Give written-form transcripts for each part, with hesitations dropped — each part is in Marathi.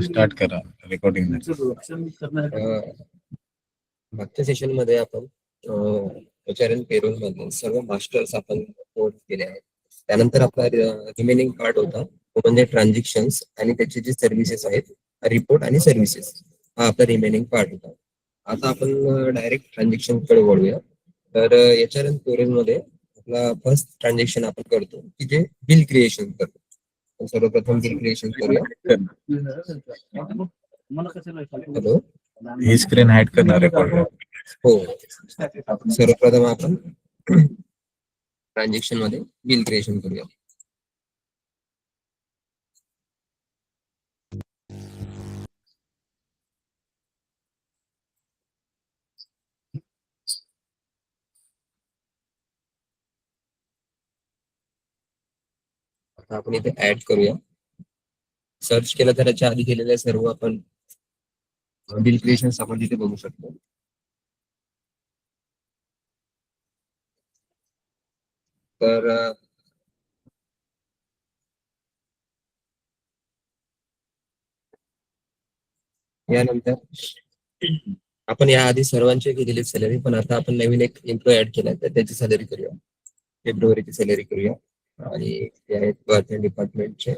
स्टार्ट करा रेकॉर्डिंग. मागच्या सेशन मध्ये आपण एचआरएन पेरोल मध्ये सर्व मास्टर्स आपण कोड केले आहेत. त्यानंतर आपला रिमेनिंग पार्ट होता तो म्हणजे ट्रान्झॅक्शन्स आणि त्याचे जे सर्व्हिसेस आहेत, रिपोर्ट आणि सर्व्हिसेस, हा आपला रिमेनिंग पार्ट होता. आता आपण डायरेक्ट ट्रान्झॅक्शन कडे वळूया. तर एचआरएन पेरोल मध्ये आपला फर्स्ट ट्रान्झॅक्शन आपण करतो की जे बिल क्रिएशन करतो. सर्वप्रथम बिल क्रिएशन करूया. हॅलो, ही स्क्रीन हाईड करणार रेकॉर्ड. हो, सर्वप्रथम आपण ट्रान्झॅक्शन मध्ये बिल क्रिएशन करूया. आता आपण इथे ऍड करूया. सर्च केलं तर याच्या आधी केलेल्या सर्व आपण बिल क्रिएशन आपण तिथे बघू शकतो. तर यानंतर आपण या आधी सर्वांचे केलेली सॅलरी, पण आता आपण नवीन एक एम्प्लॉय ऍड केला तर त्याची सॅलरी करूया. फेब्रुवारीची सॅलरी करूया आणि ते आहेत डिपार्टमेंटचे.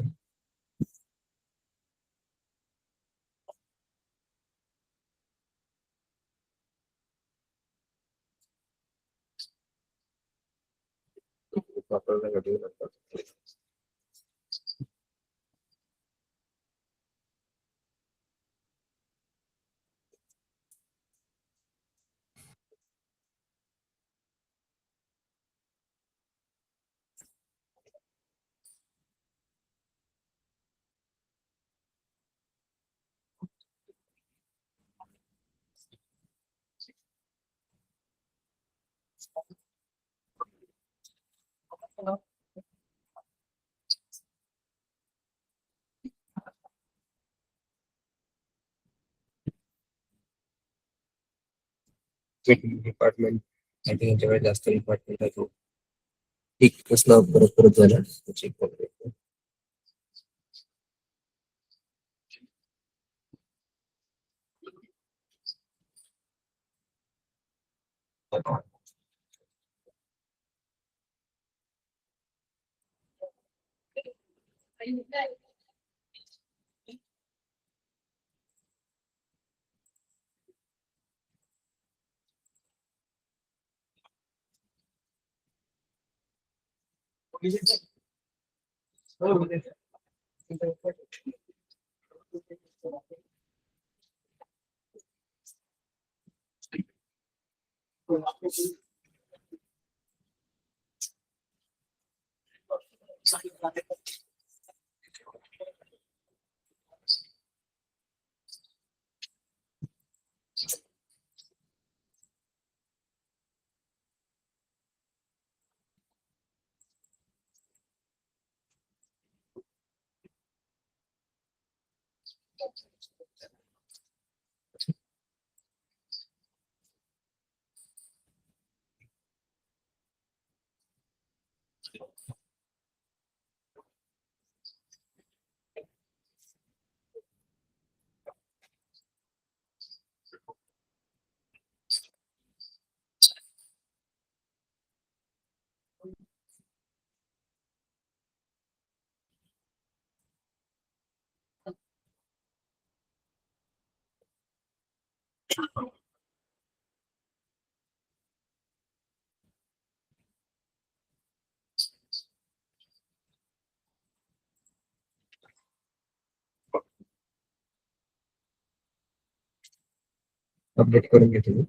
डिपार्टमेंट यांच्याकडे जास्त डिपार्टमेंट आहे. तो एक कसला परत झाला चेक करूया. अपडेट करून घेतो.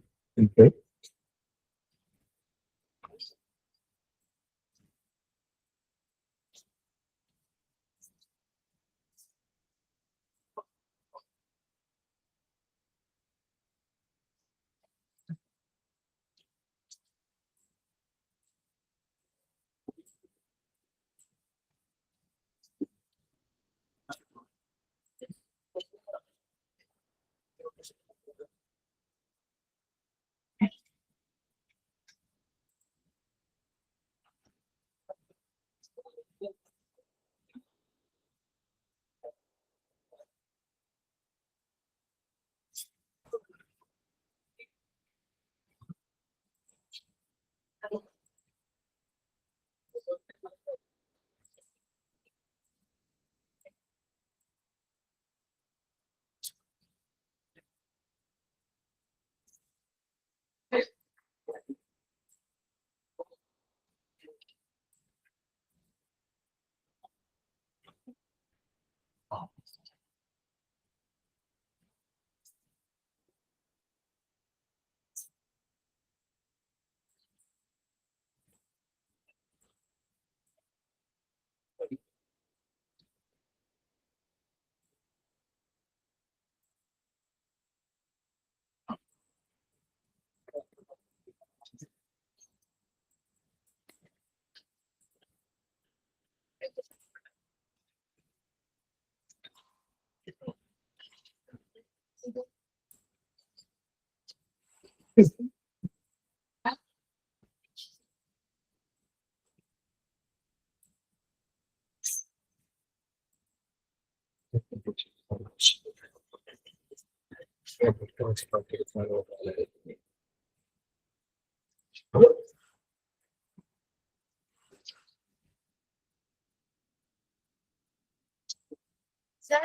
सर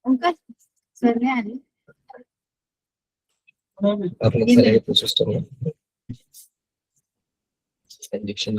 अंकल सर ने आली आपलं सॅलरी प्रोसेस करूया ट्रान्झॅक्शन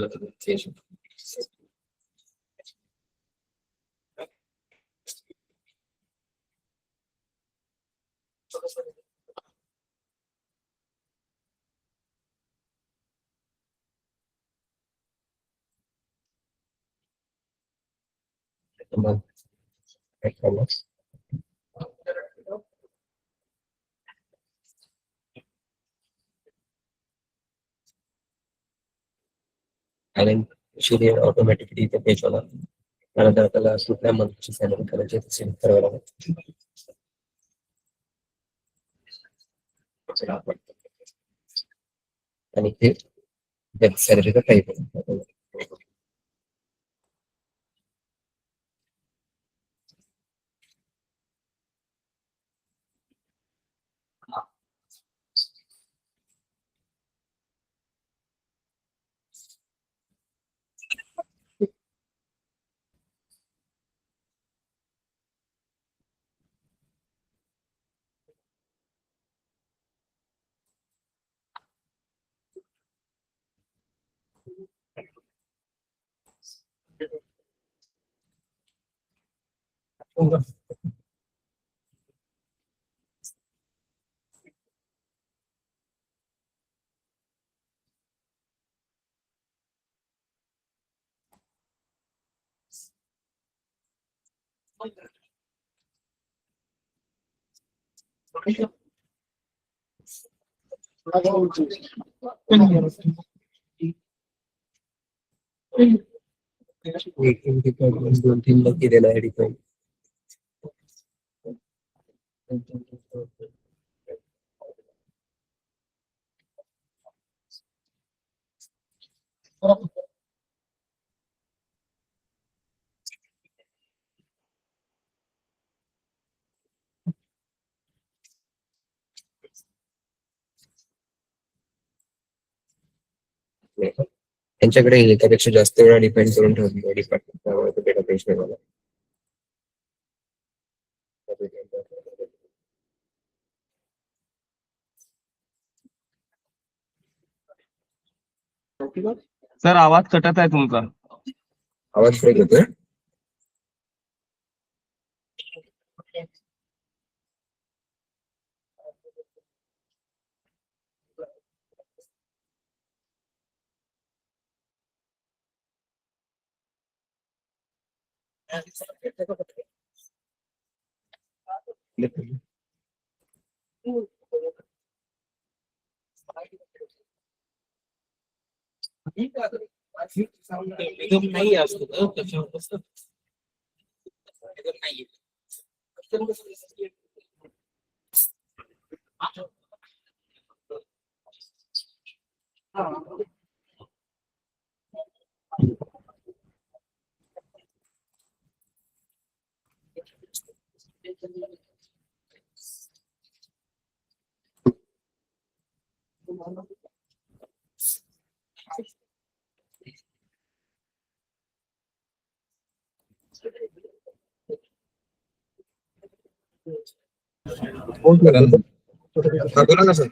आणि ऑटोमॅटिकली इथे पेज होणार त्यानंतर आपल्याला कुठल्या मंथची सॅलरी करायची ते सिलेक्ट करावं लागेल आणि ते सॅलरीचा टाईप दोन तीन लोक दिलेला आहे डिपेंड त्यांच्याकडे एकापेक्षा जास्त वेळा डिपेंड करून ठेवली डिपार्टमेंट त्यामुळे तो डेटा पेज नाही मला सर आवाज कटत आहे तुमचा आवाज ब्रेक होतोय नाही असतो ना त्याच्यावर नाही कारण बोला ना सर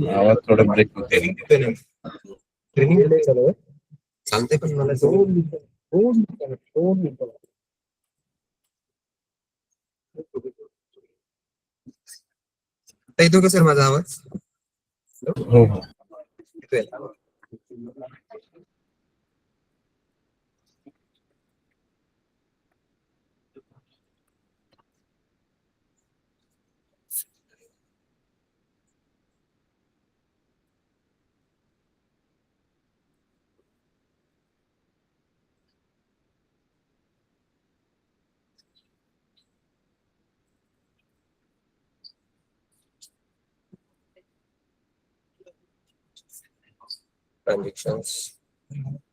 आवाज थोडा ब्रेक होते ट्रेनिंग चालू आहे चालते पण मला आता येतो का सर माझा आवाज? हो हो. येतोय. ट्रान्झॅक्शन्स,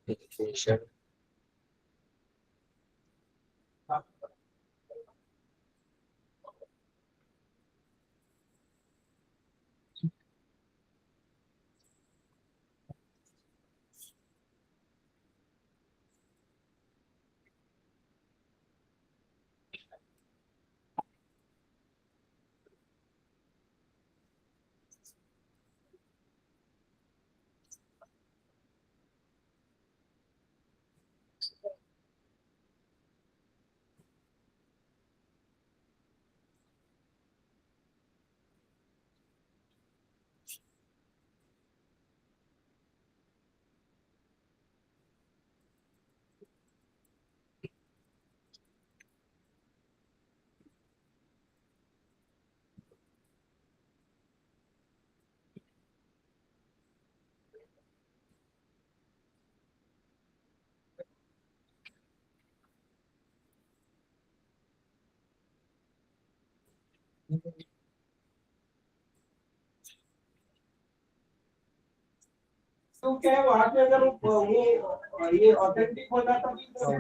एज्युकेशन, तो क्या है वहां पे अगर वो ये ऑथेंटिक हो जाता तो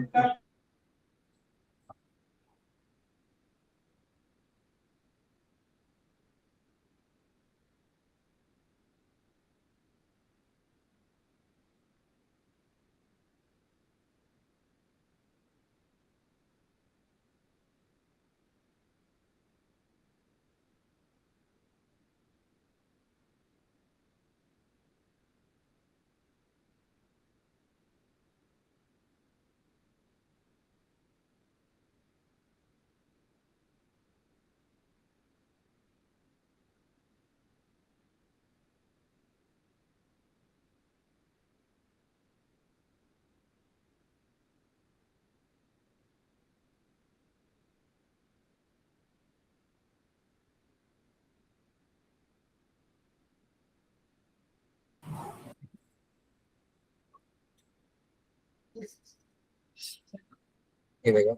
हे बघा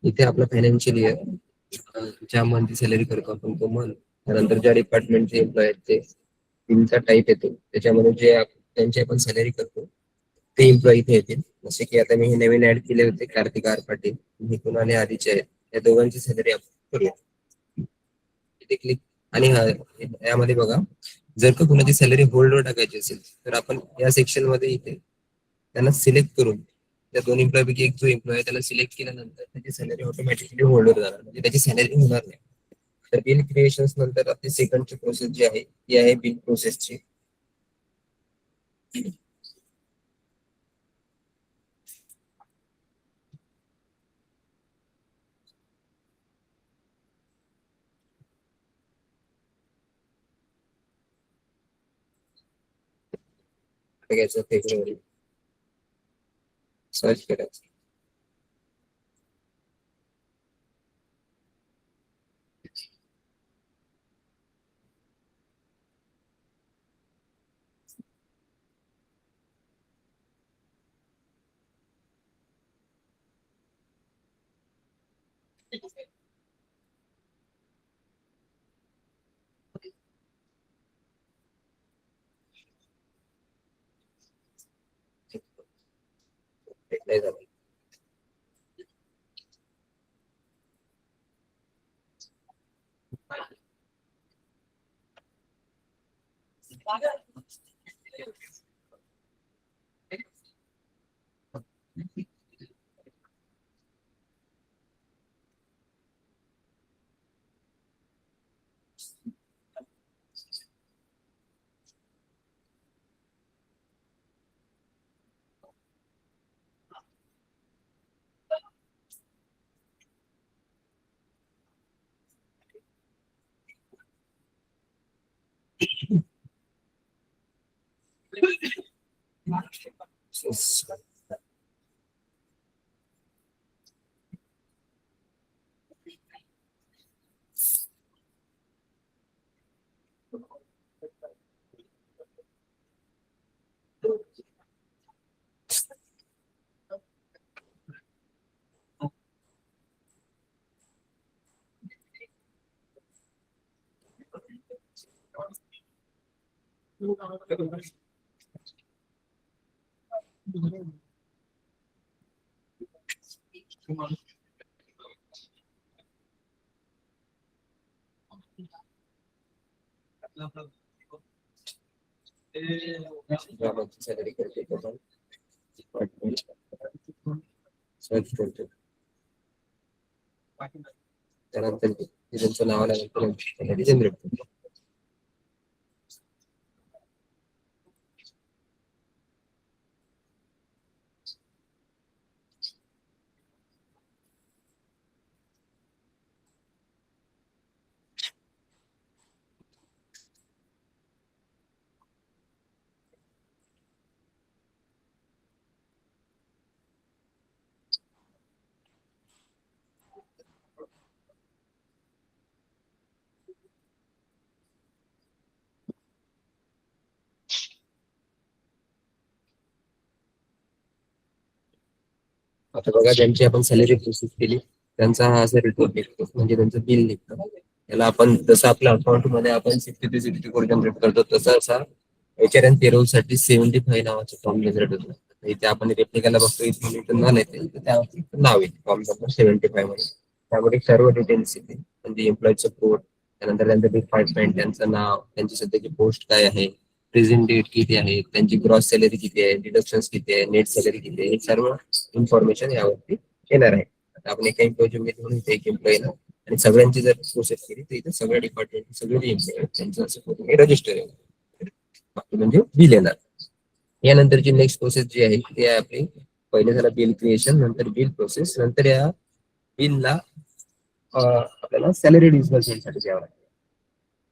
इथे आपलं फायनान्शियल इयर, ज्या मंथली सॅलरी करतो आपण तो मंथ, त्यानंतर ज्या डिपार्टमेंटचे एम्प्लॉय आहेत ते बिलचा टाईप येतो, त्याच्यामध्ये जे त्यांची आपण सॅलरी करतो ते एम्प्लॉय इथे येतील. जसे की आता मी हे नवीन ऍड केले होते कार्तिक आर पाटील, हे कुणाले आधीचे आहेत, या दोघांची सॅलरी आपण करूया. इथे क्लिक. आणि यामध्ये बघा जर का कुणाची सॅलरी होल्डवर टाकायची असेल तर आपण या सेक्शन मध्ये इथे त्यांना सिलेक्ट करून त्या दोन एम्प्लॉय पैकी एक जो एम्प्लॉय त्याला सिलेक्ट केल्यानंतर त्याची सॅलरी ऑटोमॅटिकली होल्डवर जाणार, म्हणजे त्याची सॅलरी होणार नाही. तर बिल क्रिएशन नंतर आपली सेकंडची प्रोसेस जी आहे ती आहे बिल प्रोसेसची. घ्यायचं फेब्रुवारी, सर्च करायचं. नाही झालं. ग्रामाची सॅलरी करते सर्च करतो. त्यानंतर त्यांचं नाव आल्यानंतर जनरेट करतो. आता बघा ज्यांची आपण सॅलरी प्रोसेस केली त्यांचा हा असा रिपोर्ट निघतो, म्हणजे त्यांचं बिल निघतं. त्याला आपण जसं आपल्या अकाउंट मध्ये आपण 6364 जनरेट करतो तसं असा HRN पेरोल साठी 75 नावाचं फॉर्म जनरेट होतो. इथे आपण रेप्लिकाला बघतो, इथे न येते त्यावरती नाव येते फॉर्म नंबर 75 मध्ये. त्यामध्ये सर्व डिटेल्स येते, म्हणजे एम्प्लॉईचं कोड, त्यानंतर त्यांचं डिपार्टमेंट, त्यांचं नाव, त्यांची सध्याची पोस्ट काय आहे, प्रेझेंट डेट किती आहे, त्यांची ग्रॉस सॅलरी किती आहे, डिडक्शन किती आहे, नेट सॅलरी किती आहे, हे सर्व इन्फॉर्मेशन यावरती येणार आहे. आता आपण एका एम्प्लॉईची म्हणून इथे एक एम्प्लॉई ना, आणि सगळ्यांची जर प्रोसेस केली तर इथे सगळ्या डिपार्टमेंट सगळे एम्प्लॉई त्यांचं असं रजिस्टर आहे, बाकी म्हणजे बिल येणार. यानंतरची नेक्स्ट प्रोसेस जी आहे ती आहे आपली, पहिले झाला बिल क्रिएशन, नंतर बिल प्रोसेस, नंतर या बिलला आपल्याला सॅलरी डिस्बर्समेंटसाठी द्यावं लागतं.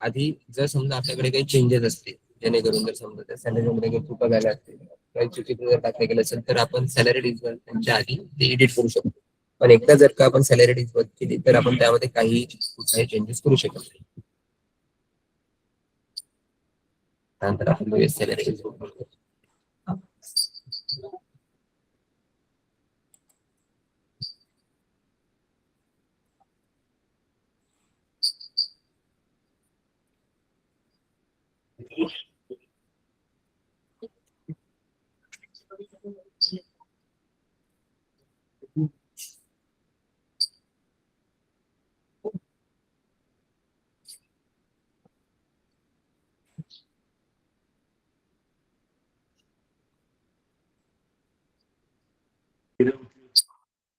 आधी जर समजा आपल्याकडे काही चेंजेस असतील, जेणेकरून जर समजा त्या सॅलरीमध्ये काही चुका झाल्या असतील, काही चुकीचं जर टाकलं गेलं असेल, तर आपण सॅलरी डिस्बर्समेंटच्या आधी ते एडिट करू शकतो. पण एकदा जर का आपण सॅलरी डिस्बर्स केली तर आपण त्यामध्ये काही कुठलाही चेंजेस करू शकत नाही. त्यानंतर आपण सॅलरी डिस्बर्स करतो.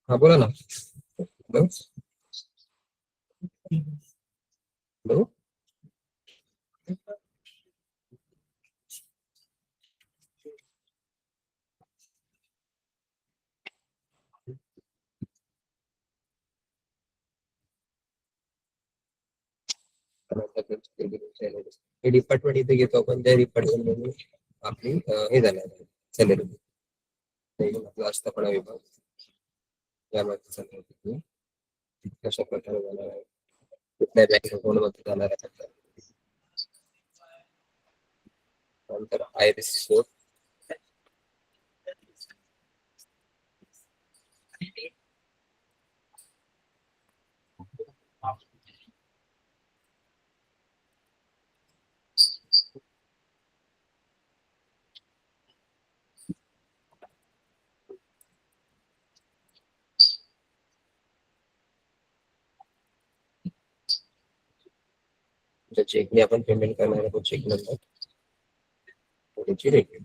हा बोला ना. Hello hello. हे डिपार्टमेंट इथे घेतो आपण, त्या डिपार्टमेंट मध्ये आपली हे झालं सॅलरी आस्थापना विभाग यामध्ये सॅलरी कशा प्रकारे जाणार आहे, कुठल्या बँक अकाउंट मध्ये जाणार आहे, नंतर आयरिस कोड, ज्या चेकने आपण पेमेंट करणार आहे तो चेक नंबर, त्याची रेट.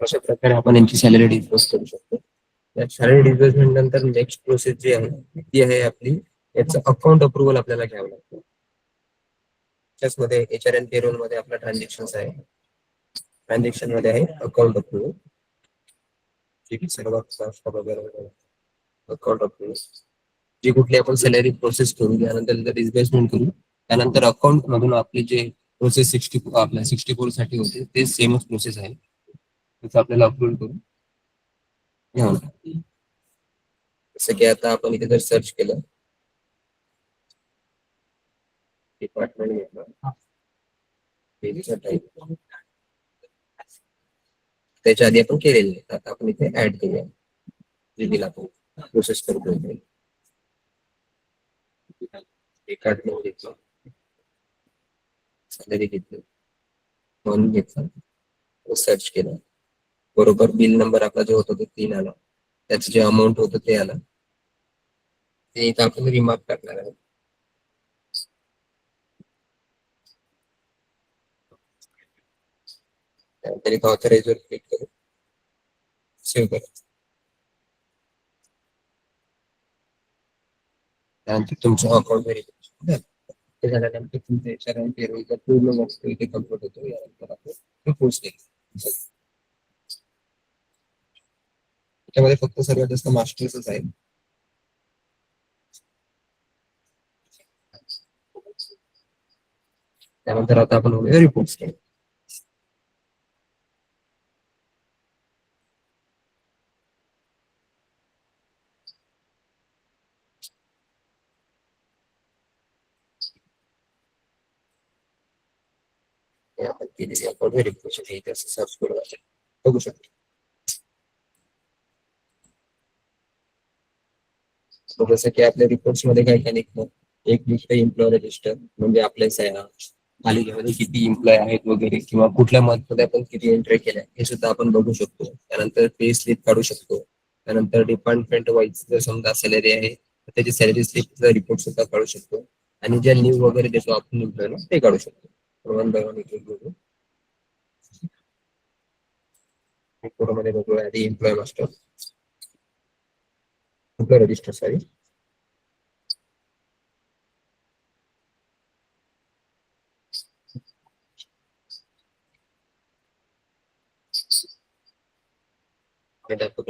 अशा प्रकारे आपण यांची सॅलरी डिस्बर्स करू शकतो. या सॅलरी डिस्बर्समेंट नंतर नेक्स्ट प्रोसेस जी आहे ती आहे आपली याचं अकाउंट अप्रुव्हल आपल्याला घ्यावं लागतं. त्याच्यामध्ये एचआर एन पेरोल मध्ये आपला ट्रान्झॅक्शन आहे. ट्रान्झॅक्शन मध्ये आहे अकाउंट अप्रुव्हल, सर्वात अकाउंट अप्रुव्हल जी कुठली आपण सॅलरी प्रोसेस करू, त्यानंतर डिस्बर्समेंट करू, त्यानंतर अकाउंट मधून आपली जे प्रोसेस आपल्या 64 साठी होते ते सेमच प्रोसेस आहे. त्याचं आपल्याला अपलोड करून घ्यावं लागतं. जसं की आता आपण इथे जर सर्च केलं डिपार्टमेंट घेतलं, पेजचा टाईप त्याच्या आधी आपण केलेले नाही. आता आपण इथे ऍड करूया जे बिल आपण प्रोसेस करतोय. डिपार्टमेंट घेतलं, सॅलरी घेतली, म्हणून घेतला, सर्च केलं, बरोबर बिल नंबर आपला जो होता तो 3 आला, त्याचं जे अमाऊंट होतं ते आलं, ते इथं आपण रिमार्क टाकणार आहे. त्यानंतर इथं ऑथराइजवर क्लिक करू, सेव्ह करा. त्यानंतर तुमचं अकाउंट व्हेरिफिकेशन ते झाल्यानंतर तुमच्या एचआर आणि पेरोलचा पूर्ण वस्तू इथे कम्प्लीट होतो. यानंतर आपण पोस्ट केलं. त्याच्यामध्ये फक्त सर्वात जास्त मास्टर्सच आहे. त्यानंतर आता आपण रिपोर्ट्स केले. आपण केलेली अकाउंट व्हेरिफिकेशन इथे असं सर्च करून बघू शकतो. जसं की आपल्या रिपोर्ट्स मध्ये काय काय निघतं, एक निघतं एम्प्लॉय रजिस्टर, म्हणजे आपल्या सह्या, तालुक्यामध्ये किती एम्प्लॉय आहेत वगैरे, किंवा कुठल्या मंथ मध्ये आपण किती एंट्री केल्या हे सुद्धा आपण बघू शकतो. त्यानंतर पे स्लिप काढू शकतो. त्यानंतर डिपार्टमेंट वाईज जर समजा सॅलरी आहे तर त्याची सॅलरी स्लिपचा रिपोर्ट सुद्धा काढू शकतो. आणि ज्या लिव्ह वगैरे देतो आपण एम्प्लॉयला ते काढू शकतो. वन बाय वन बघू. मध्ये बघूया आधी employ master, employ register sorry.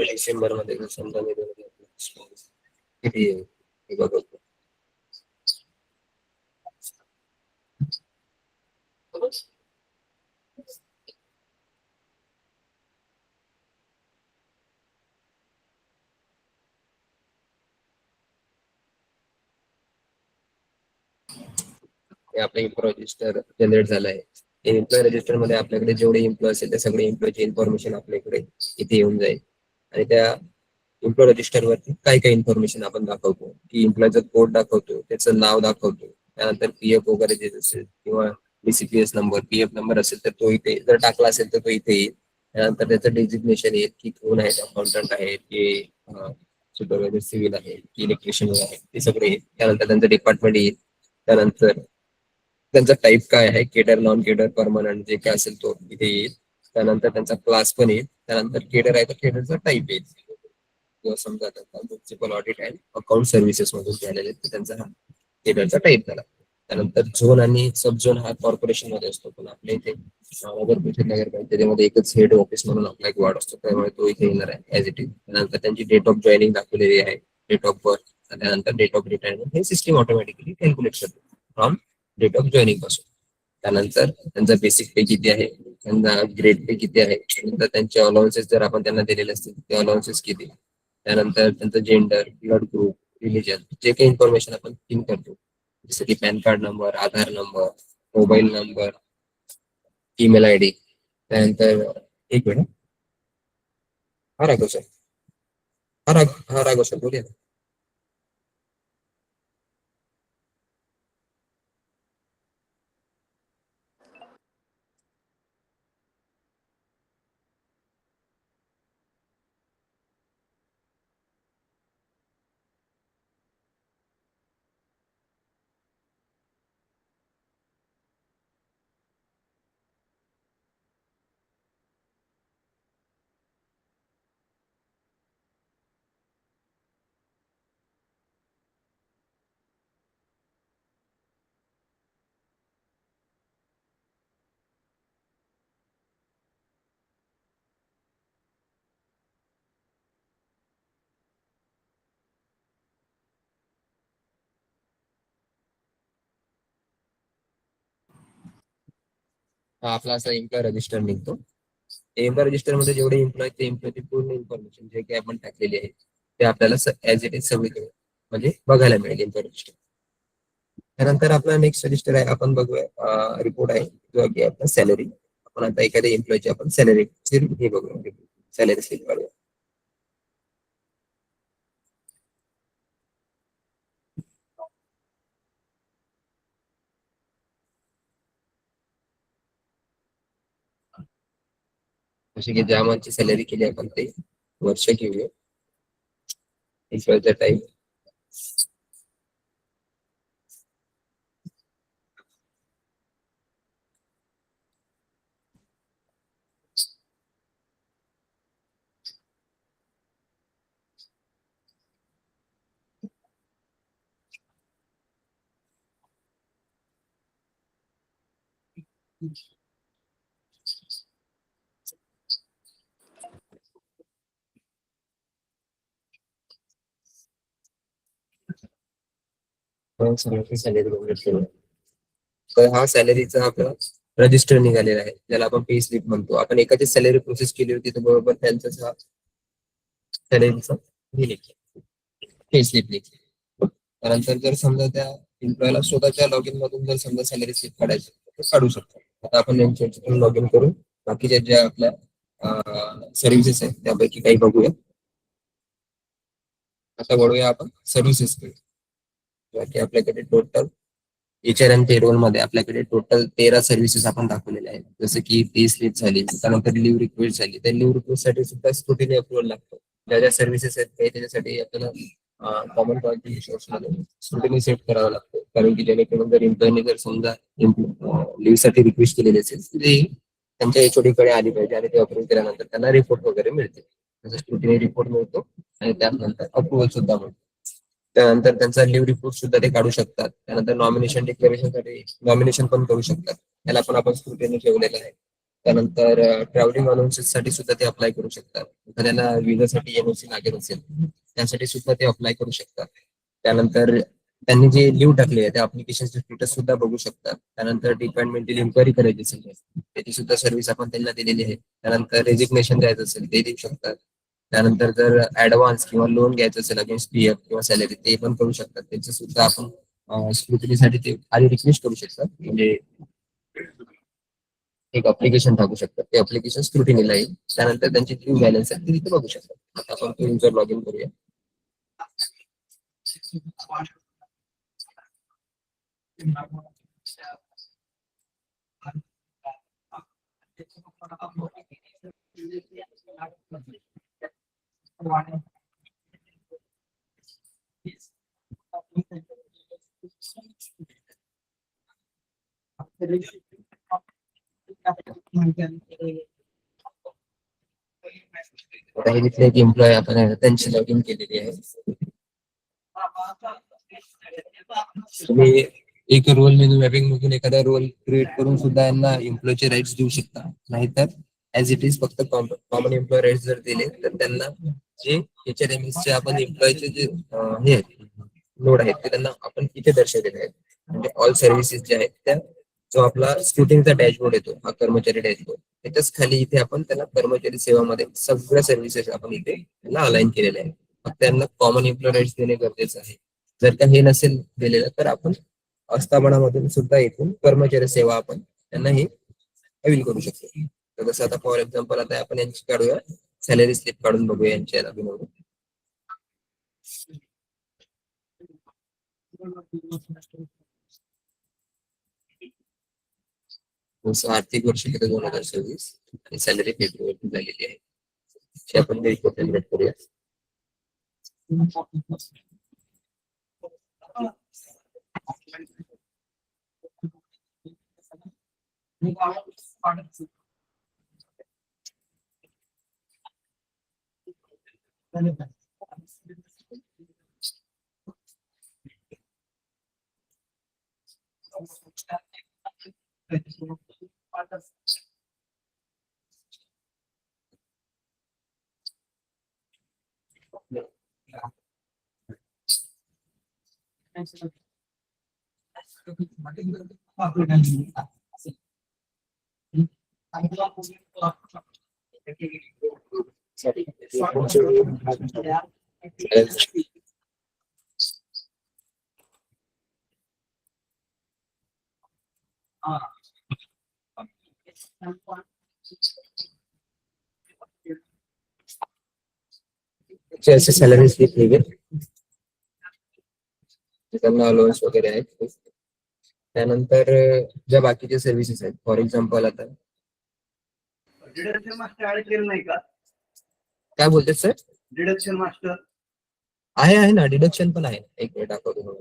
December मध्ये समजा किती बघतो. आपलं एम्प्लॉय रजिस्टर जनरेट झालं आहे. एम्प्लॉय रजिस्टर मध्ये आपल्याकडे जेवढे एम्प्लॉय असेल त्या सगळे एम्प्लॉयची इन्फॉर्मेशन आपल्याकडे इथे येऊन जाईल. आणि त्या एम्प्लॉय रजिस्टर वरती काही काही इन्फॉर्मेशन आपण दाखवतो, की एम्प्लॉयचं कोड दाखवतो, त्याचं नाव दाखवतो, त्यानंतर पीएफ वगैरे जे असेल किंवा डीसीपीएस नंबर, पीएफ नंबर असेल तर तो इथे जर टाकला असेल तर तो इथे येईल. त्यानंतर त्याचं डेजिग्नेशन येईल, की कोण आहे, अकाउंटंट आहे की सुपरवायझर सिव्हिल आहे की इलेक्ट्रिशियन आहे, ते सगळे येईल. त्यानंतर त्यांचं डिपार्टमेंट येईल. त्यानंतर त्यांचा टाईप काय आहे, केडर, नॉन केडर, परमनंट जे काय असेल तो इथे येईल. त्यानंतर त्यांचा क्लास पण येईल. त्यानंतर केडर आहे तर केडरचा टाईप येईल, किंवा समजा त्यांचा municipal audit and account services मधून झालेले तर त्यांचा हा केडरचा टाईप झाला. त्यानंतर झोन आणि सब झोन हा कॉर्पोरेशन मध्ये असतो, पण आपल्या इथे नगरपालिकेमध्ये एकच हेड ऑफिस म्हणून आपला एक वार्ड असतो, त्यामुळे तो इथे येणार आहे ऍज इट इज. त्यानंतर त्यांची डेट ऑफ जॉईनिंग दाखवलेली आहे, डेट ऑफ बर्थ, त्यानंतर डेट ऑफ रिटायरमेंट हे सिस्टीम ऑटोमॅटिकली कॅल्क्युलेट करते फ्रॉम डेट ऑफ जॉईनिंग पासून. त्यानंतर त्यांचा बेसिक पे किती आहे, त्यांचा ग्रेड पे किती आहे, त्यानंतर त्यांचे अलाउन्सेस जर आपण त्यांना दिलेले असतील ते अलाउन्सेस किती, त्यानंतर त्यांचं जेंडर, ब्लड ग्रुप, रिलीजन, जे काही इन्फॉर्मेशन आपण फिल करतो, जसं की pan card number, Aadhaar number, mobile number, email I D. त्यानंतर एक मिनिट, हा राघव सर, हा राघव सर बोलूया. हा आपला असा एम्प्लॉय रजिस्टर निघतो. एम्प्लॉय रजिस्टर मध्ये जेवढे एम्प्लॉयची पूर्ण इन्फॉर्मेशन जे काही आपण टाकलेली आहे ते आपल्याला ऍज इट इज सगळीकडे म्हणजे बघायला मिळेल एम्प्लॉय रजिस्टर. त्यानंतर आपला नेक्स्ट रजिस्टर आहे, आपण बघूया रिपोर्ट आहे जो की आपला सॅलरी. आपण आता एखाद्या एम्प्लॉयची आपण सॅलरी हे बघूया, सॅलरी स्लिप काढूया. जसे की ज्या मंथची सॅलरी केली आपण ते वर्ष घेऊया, एम्प्लॉयचा टाईप. सॅलरी वगैरे ठेवूया. तर हा सॅलरीचा आपला रजिस्टर निघालेला आहे, ज्याला आपण पे स्लिप म्हणतो. आपण एखादी सॅलरी प्रोसेस केली होती तर बरोबर त्यांचा हा सॅलरीचा हे निघतो, पे स्लिप निघतो. त्यानंतर जर समजा त्या एम्प्लॉयला स्वतःच्या लॉग इन मधून जर समजा सॅलरी स्लिप काढायची तर काढू शकतो. आता आपण यांच्या लॉग इन करून बाकीच्या ज्या आपल्या सर्व्हिसेस आहेत त्यापैकी काही बघूया. आता वळूया आपण सर्व्हिसेस कडे. आपल्याकडे टोटल एचआरएम पेरोल मध्ये आपल्याकडे टोटल 13 सर्व्हिसेस आपण दाखवलेल्या आहेत. जसं की पे स्लिप झाली, त्यानंतर लिव्ह रिक्वेस्ट झाली. त्या लिव्ह रिक्वेस्ट साठी सुद्धा स्क्रुटिनी अप्रुव्हल लागतो. ज्या ज्या सर्व्हिसेस आहेत काही त्याच्यासाठी आपल्याला कॉमन क्वालिफिकेशन्स मध्ये स्क्रुटिनी सेट करावा लागतो. कारण की जेणेकरून जर एम्प्लॉयने जर समजा लिव्ह साठी रिक्वेस्ट केलेली असेल ते त्यांच्या एचओडी कडे आली पाहिजे आणि ते अप्रूव्ह केल्यानंतर त्यांना रिपोर्ट वगैरे मिळते. त्याचा स्क्रुटिनी रिपोर्ट मिळतो आणि त्यानंतर अप्रुव्हल सुद्धा मिळतो. त्यानंतर त्यांचा लिव्ह रिपोर्ट सुद्धा ते काढू शकतात. त्यानंतर नॉमिनेशन डिक्लेरेशन साठी नॉमिनेशन पण करू शकतात, त्याला पण आपण स्क्रुटिनी ठेवलेलं आहे. त्यानंतर ट्रॅव्हलिंग अलाउन्सेस साठी सुद्धा ते अप्लाय करू शकतात. एखाद्याला विजासाठी एनओसी लागत असेल त्यासाठी सुद्धा ते अप्लाय करू शकतात. त्यानंतर त्यांनी जे लिव्ह टाकले आहे त्या अप्लिकेशनचे स्टेटस सुद्धा बघू शकतात. त्यानंतर डिपार्टमेंटल इन्क्वायरी करायची असेल त्याची सुद्धा सर्व्हिस आपण त्यांना दिलेली आहे. त्यानंतर रेजिग्नेशन द्यायचं असेल ते देऊ शकतात. त्यानंतर जर ऍडव्हान्स किंवा लोन घ्यायचं असेल अगेन्स्ट पीएफ किंवा सॅलरी ते पण करू शकतात. त्याचं सुद्धा आपण स्क्रुटिनीसाठी ते आधी रिक्वेस्ट करू शकतात, म्हणजे एक अप्लिकेशन टाकू शकतात. ते अप्लिकेशन स्क्रुटिनीला येईल. त्यानंतर त्यांची लिव्ह बॅलन्स आहे ते तिथे बघू शकतात. आता आपण तो युजर लॉग इन करूया. आता हे तिथले एक एम्प्लॉय आपण त्यांची लॉग इन केलेली आहे. तुम्ही एक रोल मेनू मॅपिंग मधून एखादा रोल क्रिएट करून सुद्धा यांना एम्प्लॉयचे राईट्स देऊ शकता. नाहीतर ऍज इट इज फक्त कॉमन एम्प्लॉय राईट्स जर दिले तर त्यांना जे एचआरएमएस चे आपण एम्प्लॉयचे जे हे नोड आहेत ते त्यांना आपण इथे दर्शवलेले आहेत. म्हणजे ऑल सर्व्हिसेस जे आहेत त्या जो आपला स्क्रुटिनीचा डॅशबोर्ड येतो हा कर्मचारी डॅशबोर्ड, त्याच्याच खाली इथे आपण त्याला कर्मचारी सेवामध्ये सगळ्या सर्व्हिसेस आपण इथे त्यांना अलाइन केलेले आहे. मग त्यांना कॉमन एम्प्लॉय राईट्स देणे गरजेचं आहे. जर का हे नसेल दिलेलं तर आपण आस्थापनामधून सुद्धा इथून कर्मचारी सेवा आपण त्यांना हे अवेल करू शकतो. तर जसं आता फॉर एक्झाम्पल आता आपण यांची काढूया सॅलरी स्लिप काढून बघूया यांच्या अभिनव. आर्थिक वर्ष 2026 आणि सॅलरी फेब्रुवारी झालेली आहे. आपण रिपोर्ट जनरेट करूया. असे सॅलरी स्लिप निघेल, त्यांना अलाउन्स वगैरे आहेत. त्यानंतर ज्या बाकीचे सर्व्हिसेस आहेत, फॉर एक्झाम्पल आता डिडक्शन मास्टर ऍड केलं नाही का? काय बोलतात सर? डिडक्शन मास्टर आहे ना, डिडक्शन पण आहे. एक मिनिट दाखवतो.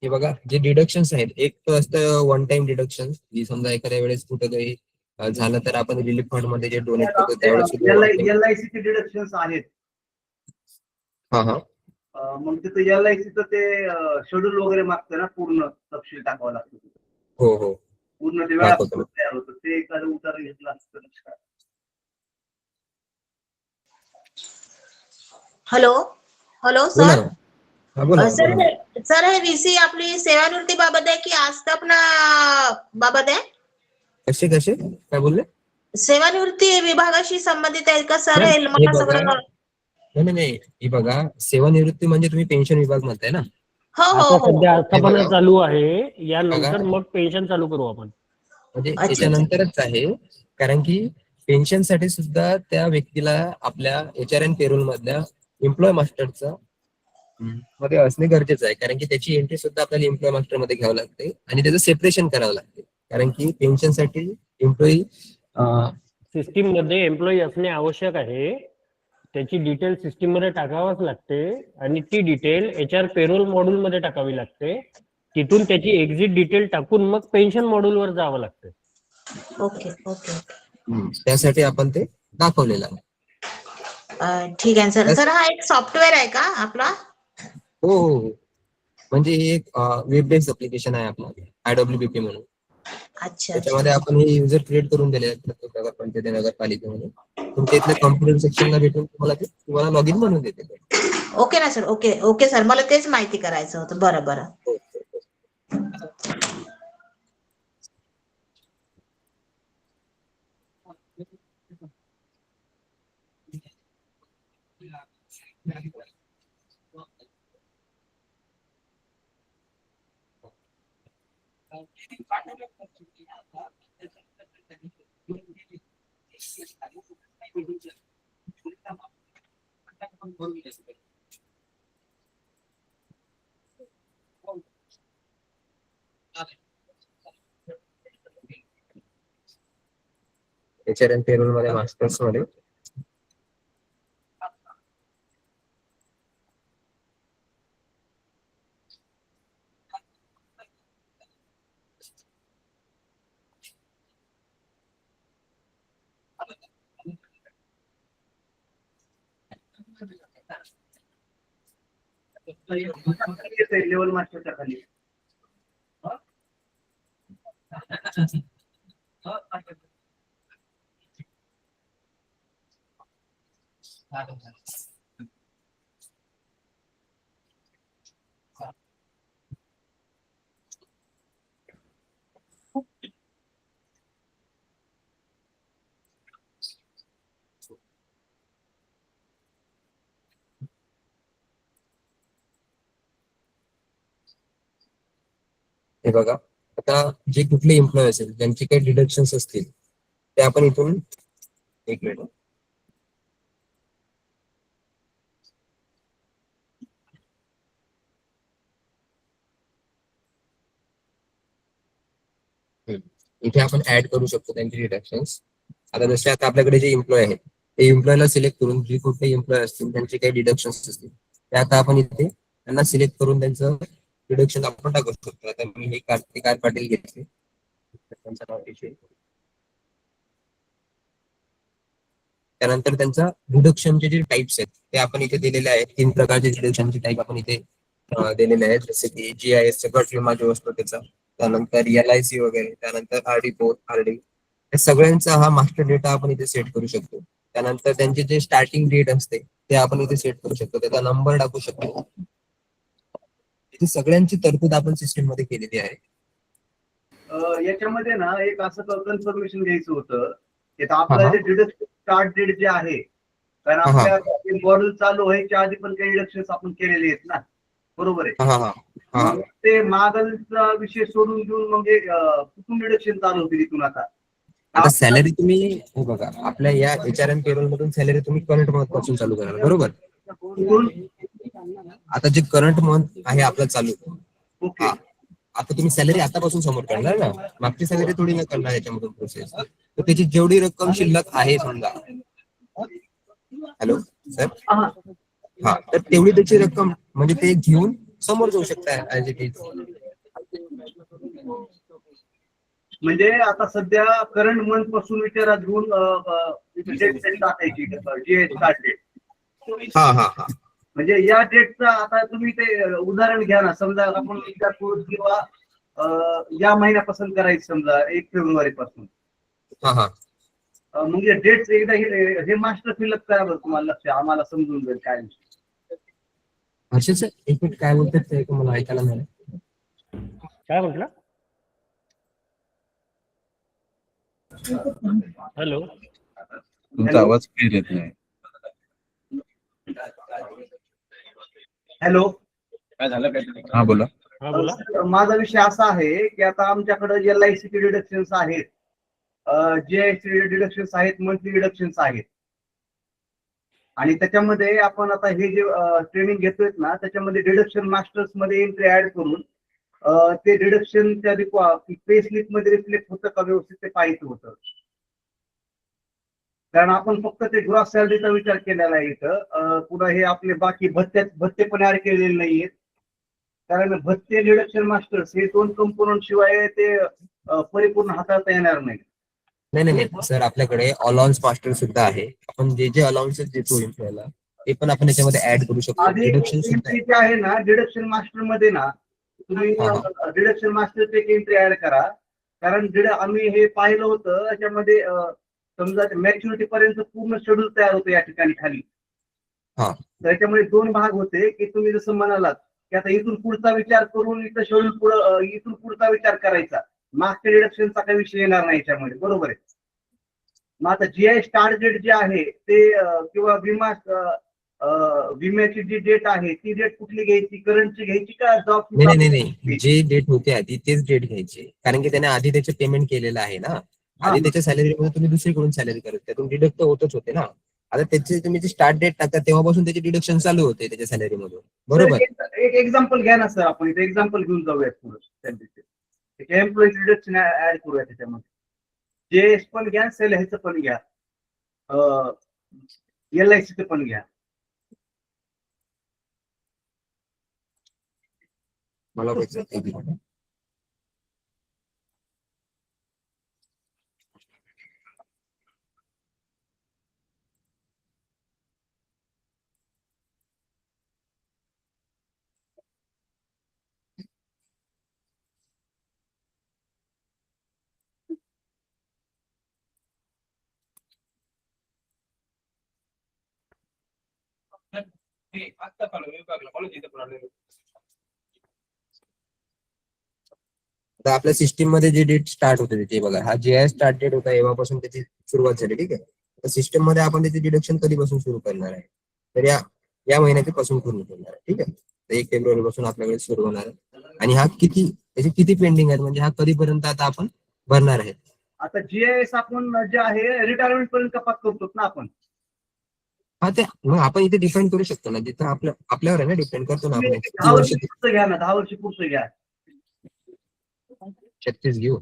हे बघा, जे डिडक्शन्स आहेत, एक तर असतं वन टाइम डिडक्शन, जी समजा एखाद्या वेळेस कुठं काही झालं तर आपण रिलीफ फंड मध्ये जे डोनेट करतो त्यावेळेस LIC चे डिडक्शन्स आहेत. हा मग तिथे LIC चं ते शेड्यूल वगैरे मागतं ना, पूर्ण तपशील टाकावं लागतं. हो पूर्ण ते दाखवतो. वेळापत्रक तयार होतं, ते एखादं उतार घेतलं असतं. हॅलो हॅलो बोला सर. ना. हा बोला सर सर हे VC आपली सेवानिवृत्ती बाबत आहे की आस्थापना बाबत आहे? कसे काय बोलले? सेवानिवृत्ती विभागाशी संबंधित आहे का सर? नाही, हे हे मला बघा. सगळं नाही, हे बघा, सेवानिवृत्ती म्हणजे तुम्ही पेन्शन विभाग म्हणताय ना? हो आता सध्या हे आस्थापना बघा. चालू आहे, यानंतर बघा. मग पेन्शन चालू करू आपण. म्हणजे अच्छा. त्याच्यानंतरच आहे, कारण की पेन्शन साठी सुद्धा त्या व्यक्तीला आपल्या HRN पेरोल मधल्या एम्प्लॉय मास्टरचा मध्ये असणे गरजेचं आहे, कारण की त्याची एंट्री सुद्धा आपल्याला एम्प्लॉय मास्टर मध्ये घ्यावं लागते आणि त्याचं सेपरेशन करावं लागते, कारण की पेन्शन साठी एम्प्लॉई सिस्टीम मध्ये एम्प्लॉई असणे आवश्यक आहे. त्याची डिटेल सिस्टीम मध्ये टाकावंच लागते आणि ती डिटेल HR पेरोल मॉड्यूल मध्ये टाकावी लागते. तिथून त्याची एक्झिट डिटेल टाकून मग पेन्शन मॉड्यूल वर जावं लागतं. ओके ओके त्यासाठी आपण ते दाखवलेलं आहे. ठीक आहे सर. सर हा एक सॉफ्टवेअर आहे का आपला? हो, म्हणजे हे एक वेब बेस्ड अप्लिकेशन आहे आपला, IWBP म्हणून. अच्छा त्याच्यामध्ये आपण हे युजर क्रिएट करून दिले प्रत्येक नगरपंचायत नगरपालिकेमध्ये. तुमच्या इथल्या कॉम्प्युटर सेक्शनला भेटून तुम्हाला लॉग इन बनवून देते. ओके ना सर. ओके सर, मला तेच माहिती करायचं होतं. बरं HRN पेरोल मध्ये मास्टर्स मध्ये लेवल मास्टरच्या खाली. हे बघा, आता जे कुठले एम्प्लॉय असेल ज्यांचे काही डिडक्शन्स असतील ते आपण इथून, एक मिनिट, इथे आपण ऍड करू शकतो त्यांचे डिडक्शन्स. आता जसे आता आपल्याकडे जे एम्प्लॉय आहेत ते एम्प्लॉयला सिलेक्ट करून, जे कुठले एम्प्लॉय असतील त्यांचे काही डिडक्शन्स असतील ते आता आपण इथे त्यांना सिलेक्ट करून त्यांचं डिडक्शन आपण टाकू शकतो. आता मी हे कार्तिक पाटील घेतले, त्यांचं नाव येते. त्यानंतर त्यांचा डिडक्शनचे जे टाइप्स आहेत ते आपण इथे दिलेले आहेत. 3 प्रकारचे डिडक्शनचे टाइप आपण इथे दिलेले आहेत, जसे की GIS गट विमा जो असतो त्याचा, त्यानंतर LIC वगैरे, त्यानंतर RD या सगळ्यांचा हा मास्टर डेटा आपण इथे सेट करू शकतो. त्यानंतर त्यांचे जे स्टार्टिंग डेट असते ते आपण इथे सेट करू शकतो, त्याचा नंबर टाकू शकतो. इथे सगळ्यांची तरतूद आपण सिस्टीम मध्ये केलेली आहे. याच्यामध्ये ना एक असं कन्फर्मेशन घ्यायचं होतं की आता आपलं जे डिडक्शन स्टार्ट डेट जे आहे, कारण हा, हा. आपल्या मॉडेल चालू व्हायच्या आधी पण काही डिडक्शन आपण केलेले आहेत ना, बरोबर आहे. हा हा हा मग ते मागलचा विषय सोडून घेऊन म्हणजे कुठून डिडक्शन चालू होतील इथून आता? आता सॅलरी तुम्ही हे बघा, आपल्या या HRM पेरोल मधून सॅलरी तुम्ही करंट मंथ पासून चालू करणार, बरोबर. कुठून? आता जे करंट मंथ आहे आपलं चालू, ओके. हा, आता तुम्ही सॅलरी आतापासून समोर करणार ना, मागची सॅलरी थोडी ना करणार याच्यामधून प्रोसेस. तर त्याची जेवढी रक्कम शिल्लक आहे समजा, हॅलो सर, हा. हा, तर तेवढी त्याची रक्कम म्हणजे ते घेऊन समोर जाऊ शकता ऍज इट इज. म्हणजे आता सध्या करंट मंथ पासून विचारात घेऊन डेट टाकायची जी स्टार्ट डेट. हा हा हा म्हणजे या डेटचा आता तुम्ही ते उदाहरण घ्या ना, समजा आपण विचार करू किंवा या महिन्यापासून करायचं समजा 1 फेब्रुवारी पासून. हा हा मग या डेट एकदा हे मास्टर फिलअप करा बरं, तुम्हाला लक्ष आम्हाला समजून जाईल काय विषय. हर्षद सर, एक मिनिट काय बोलतात ते मला ऐकायला नाही. काय म्हटलं? हॅलो. तुमचा आवाज क्लिअर येत नाही. हॅलो. काय झालं काय? हा बोला. हा बोला. माझा विषय असा आहे की आता आमच्याकडे LIC चे डिडक्शन्स आहेत, GIC डिडक्शन्स आहेत, मंथली डिडक्शन्स आहेत. आणि त्याच्यामध्ये आपण आता हे जे ट्रेनिंग घेतोय ना, त्याच्यामध्ये डिडक्शन मास्टर्स मध्ये एंट्री ऍड करून ते डिडक्शन त्या पे स्लिप मध्ये रिफ्लेक्ट होतं का व्यवस्थित ते पाहायचं होतं. कारण आपण फक्त ते ग्रॉस सॅलरीचा विचार केलेला आहे इथं. पुन्हा हे आपले बाकी भत्ते पण ऍड केलेले नाहीयेत. कारण भत्ते डिडक्शन मास्टर्स हे 2 कंपोनंट शिवाय ते परिपूर्ण हाताळता येणार नाही. नाही नाही नाही सर, आपल्याकडे अलाउन्स मास्टर सुद्धा आहे. आपण जे जे अलाउन्सेस देतो एम्प्लॉयला ते पण आपण याच्यामध्ये ऍड करू शकतो. आधी डिडक्शन सुद्धा एंट्री जे आहे ना डिडक्शन मास्टर मध्ये ना, तुम्ही डिडक्शन मास्टरची एक एंट्री ऍड करा. कारण आम्ही हे पाहिलं होतं, त्याच्यामध्ये समजा मॅच्युरिटी पर्यंत पूर्ण शेड्यूल तयार होतं या ठिकाणी खाली. हा. त्याच्यामध्ये 2 भाग होते की तुम्ही जसं म्हणालात की आता इथून पुढचा विचार करून इथं शेड्यूल पुढं इथून पुढचा विचार करायचा, मागच्या डिडक्शनचा काही विषय येणार नाही याच्यामध्ये, बरोबर आहे. मग आता GI स्टार्ट डेट जे आहे ते किंवा विम्याची जी डेट आहे ती डेट कुठली घ्यायची, करंटची घ्यायची का जॉब? नाही नाही नाही, जे डेट होते आधी तेच डेट घ्यायची, कारण की त्याने आधी त्याचे पेमेंट केलेलं आहे ना. आधी त्याच्या सॅलरीमध्ये तुम्ही दुसरीकडून सॅलरी करत, त्यातून डिडक्ट होतच होते ना. आता त्याचे तुम्ही जे स्टार्ट डेट टाकता तेव्हापासून त्याचे डिडक्शन चालू होते त्याच्या सॅलरी मधून, बरोबर. एक एक्झाम्पल घ्या ना सर, आपण इथे एक्झाम्पल घेऊन जाऊयात पुढे. एम्प्लॉई डिडक्शन ऍड करूया त्याच्यामध्ये. JS पण घ्या, सेल ह्याचं पण घ्या, LIC पण घ्या. मला आता आपल्या सिस्टीम मध्ये जे डेट स्टार्ट होते ते बघा, हा GI स्टार्ट डेट होता तेव्हापासून त्याची सुरुवात झाली, ठीक आहे. तर सिस्टम मध्ये आपण त्याचे डिडक्शन कधीपासून सुरू करणार आहे, तर या महिन्याच्या पासून पूर्ण करणार आहे, ठीक आहे. तर 1 फेब्रुवारी पासून आपल्याकडे सुरू होणार आहे. आणि हा त्याचे किती पेंडिंग आहेत, म्हणजे हा कधीपर्यंत आता आपण भरणार आहे. आता GIS आपण जे आहे रिटायरमेंट पर्यंत कपात करतो ना आपण. हा, ते मग आपण इथे डिपेंड करू शकतो ना, जिथं आपल्यावर आहे ना, डिपेंड करतो ना आपण 10 वर्ष पुढचं घ्या ना, 10 वर्ष पुढचं घ्या. 36 घेऊ.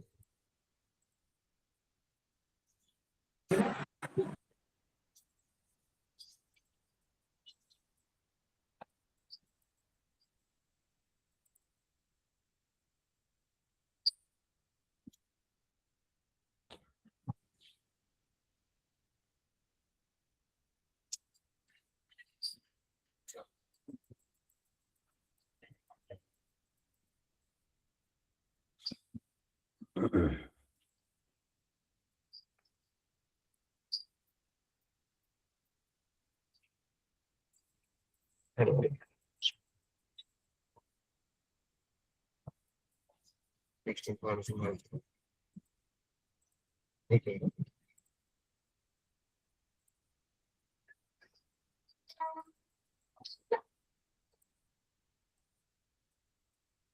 टेक्स्ट इन्फॉर्मेशन माहिती. ठीक आहे.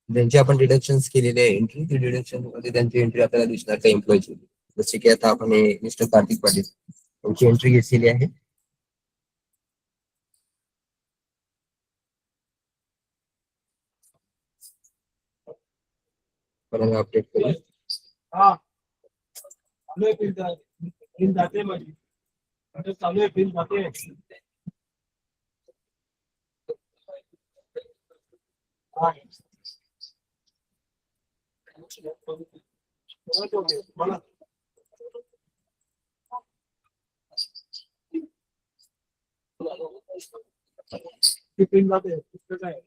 ज्यांची आपण डिडक्शन्स केलेले आहे एंट्री, ती डिडक्शन मध्ये त्यांची एंट्री आपल्याला दिसणार त्या एम्प्लॉयची. जसे की आता आपण हे मिस्टर कार्तिक पाटील त्यांची एंट्री घेतलेली आहे. आपण अपडेट करू. हा चालू आहे पिन जाते माझी चालू आहे पिन जाते. मला पिन जाते पुस्तक आहे.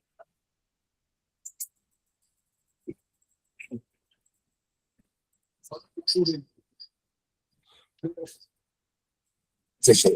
सेशन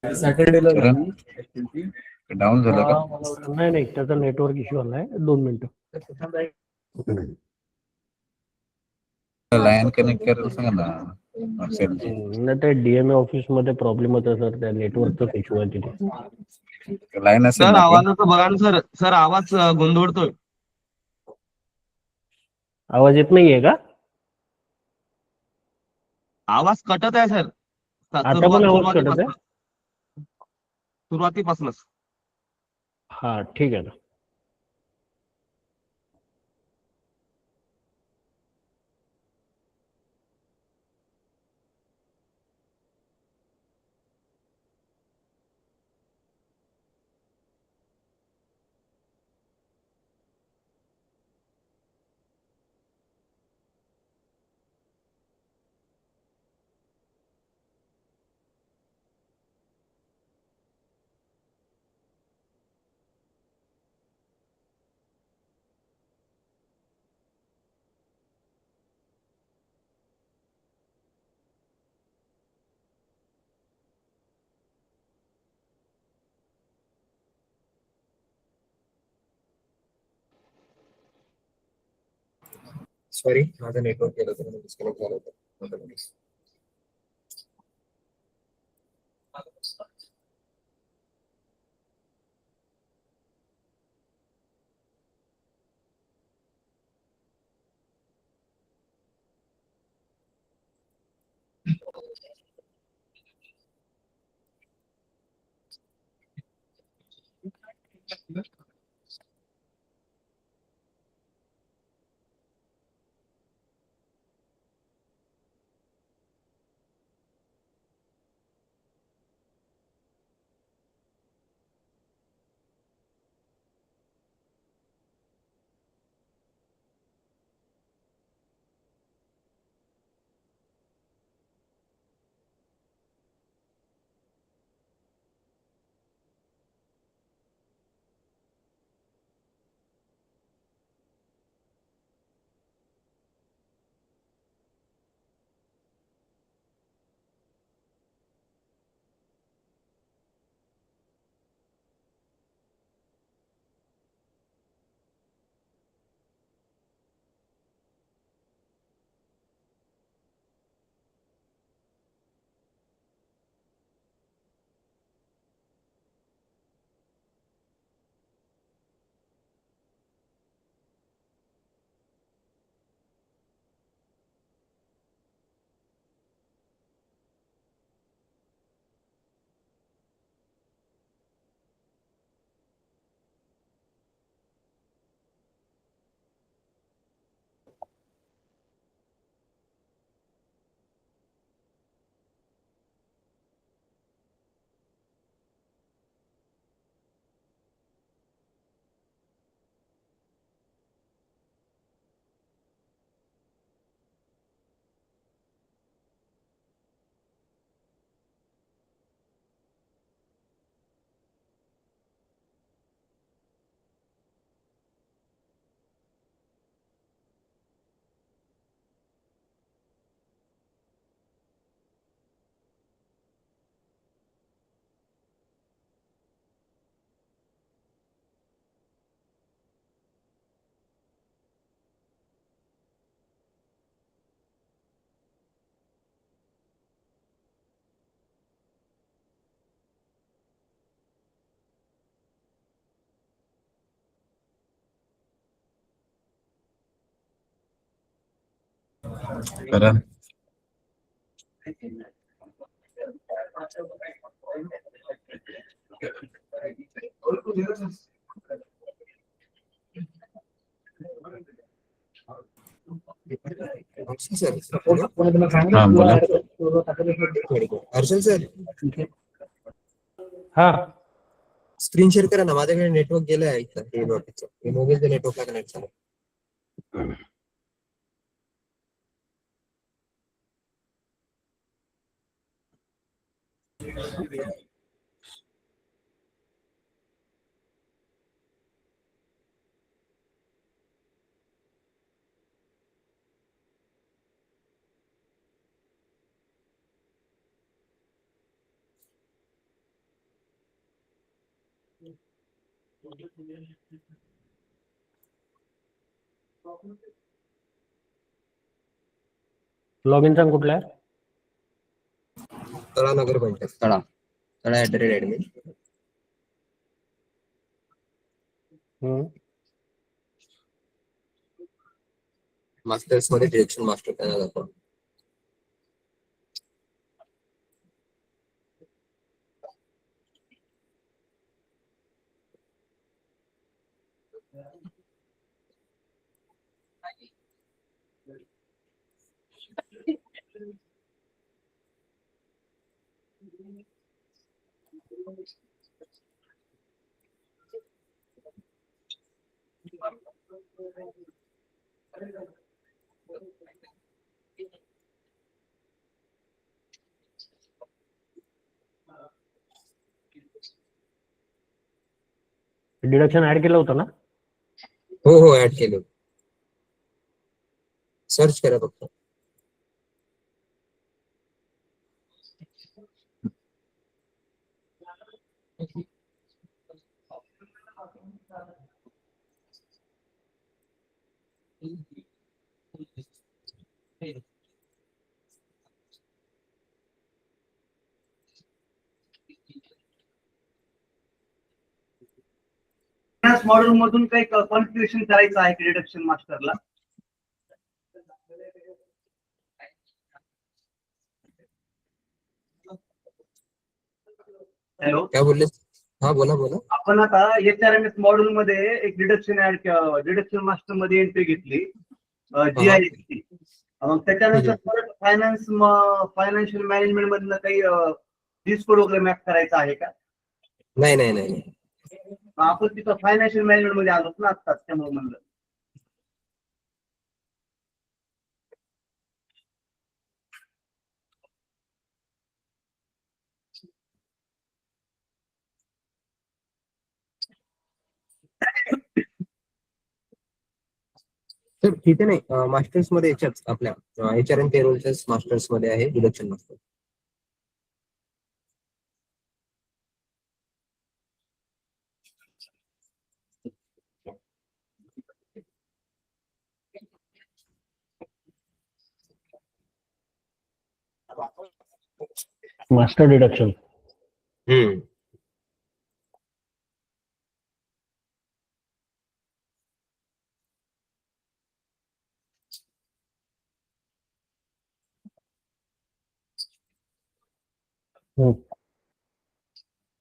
सॅटर्डेला डाऊन झालं का? नाही नाही, त्याचा नेटवर्क इश्यू आलाय. 2 मिनिटं. लाईन कनेक्ट करायला सांगा ना असेल. नाही, ते डीएमए ऑफिस मध्ये प्रॉब्लेम होता सर, त्या नेटवर्कचा इश्यू आहे तिथे. लाईन असेल सर ना पण. आवाजाचं बघा ना सर. सर आवाज गोंधळतोय. आवाज येत नाहीये का? आवाज कटत आहे सर. आता पण आवाज कटत आहे? सुरुवातीपासूनच. हा ठीक आहे ना. सॉरी, माझं नेटवर्क गेलं होतं, डिस्कनेक्ट झालं होतं. करा. सर हा बोला. हर्षल सर हा स्क्रीन शेअर करा ना, माझ्याकडे नेटवर्क गेलंय इथं हे बाकीचं. हे मोबाईलचं नेटवर्क कनेक्ट झालं. लॉग इन सांग कुठला आहे? तळा नगर पंचायत, तळा @admin. हम्म. मास्टर्स मध्ये डिरेक्शन मास्टर पॅनल आपण. डिडक्शन ऍड केलं होतं ना? हो हो ऍड केलं. सर्च करा फक्त. मॉड्यूल मधून काही कॉन्फिगरेशन करायचं आहे की डिडक्शन मास्टरला? हॅलो काय बोलले? हा बोला बोला. आपण आता HRMS मॉड्यूल मध्ये एक डिडक्शन मास्टर मध्ये एंट्री घेतली GIS. मग त्याच्यानंतर परत फायनान्शियल मॅनेजमेंट मधलं काही दिस कोड वगैरे मॅप करायचा आहे का? नाही नाही नाही नाही. आपण तिथं फायनान्शियल मॅनेजमेंट मध्ये आलो ना आता, त्यामुळे म्हणलं. तर तिथे नाही, मास्टर्स मध्ये याच्याच आपल्या HRM पेरोलच्या मास्टर्स मध्ये आहे डिडक्शन मास्टर. Master deduction. हम्म.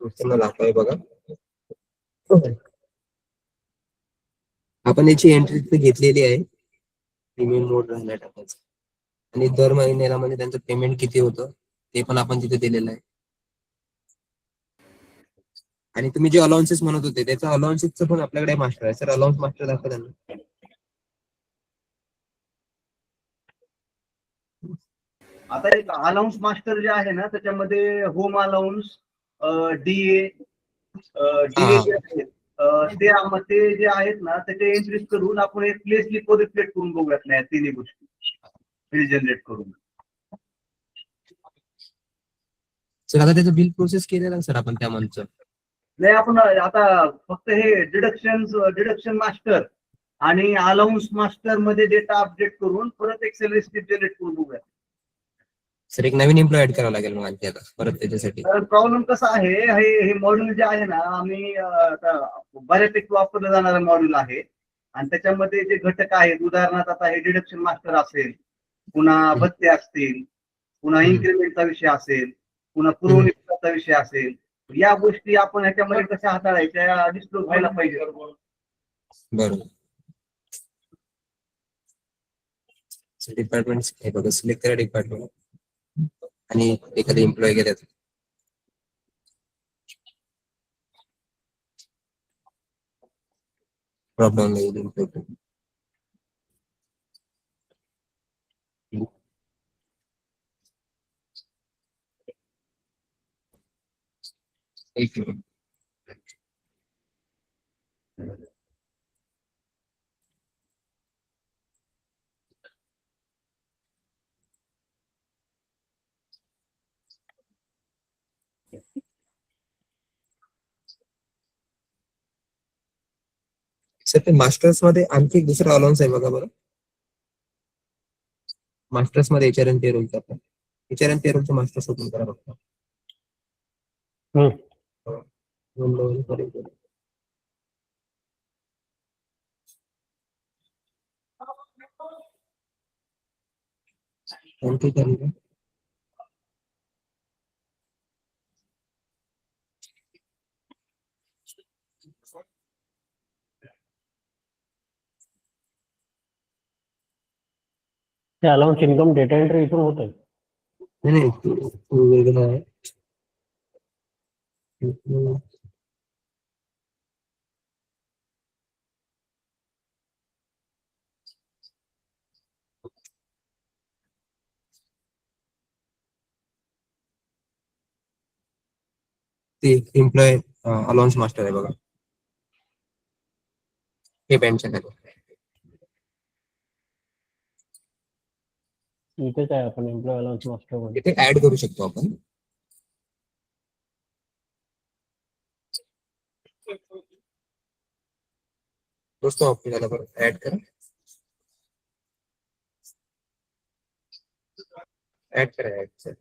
तुम्हाला दाखवाय बघा. आपण याची एंट्री तिथे घेतलेली आहे. प्रीमियम मोड राहिला टाकायचं आणि दर महिन्याला म्हणजे त्यांचं पेमेंट किती होतं ते पण आपण तिथे दिलेलं आहे. आणि तुम्ही जे अलाउन्सेस म्हणत होते त्याचं अलाउन्सेसचं पण आपल्याकडे मास्टर आहे. सर अलाउन्स मास्टर दाखवा त्यांना. आता एक अलाउन्स मास्टर जे आहे ना, त्याच्यामध्ये होम अलाउन्स, DA जे आहेत ते जे आहेत ना, त्याचे एंट्रीज करून आपण एक प्लेस लिप रिफ्लेक्ट करून बघूयात ना, या तिन्ही गोष्टी जनरेट करून. सर आता त्याचं बिल प्रोसेस केलेलं आहे सर आपण त्या मंथचं. नाही, आपण आता फक्त हे डिडक्शन मास्टर आणि अलाउन्स मास्टर मध्ये डेटा अपडेट करून परत एक्सेल रिसिप्ट जनरेट करून बघूया. सर एक नवीन एम्प्लॉय ऍड करावं लागेल मग आणखी आता परत त्याच्यासाठी. प्रॉब्लेम कसा आहे, हे मॉड्यूल जे आहे ना, आम्ही आता बऱ्यापैकी वापरलं जाणारं मॉड्यूल आहे. आणि त्याच्यामध्ये जे घटक आहेत, उदाहरणार्थ आता हे डिडक्शन मास्टर असेल, पुन्हा भत्ते असतील, पुन्हा इन्क्रिमेंटचा विषय असेल, पुन्हा पुरवणीचा विषय असेल. या गोष्टी आपण ह्याच्यामध्ये कशा हाताळायच्या डिस्क्लोज व्हायला पाहिजे. बरोबर. डिपार्टमेंट हे बघा, सिलेक्ट करा डिपार्टमेंट आणि एखादे एम्प्लॉय गेले. प्रॉब्लेम नाही. एक मिनिट. सर ते मास्टर्स मध्ये आणखी एक दुसरा अलाउन्स आहे बघा बरं. मास्टर्स मध्ये HRM पेरोलचा आपण HRM पेरोलचं मास्टर्स ओपन करा बघा. आणखी काही ते अलाउन्स इन्कम डेटा एंट्री इथून होत आहे. नाही तो वेगळा आहे. ते एम्प्लॉय अलाउन्स मास्टर आहे बघा, हे बँकच्या खाली. इथेच आहे आपण एम्प्लॉय अलाउन्स मास्टर मध्ये. इथे ऍड करू शकतो आपण. दोस्तों ऑप्शन झाला बरं, ऍड करा. ऍड करा ऍड सर.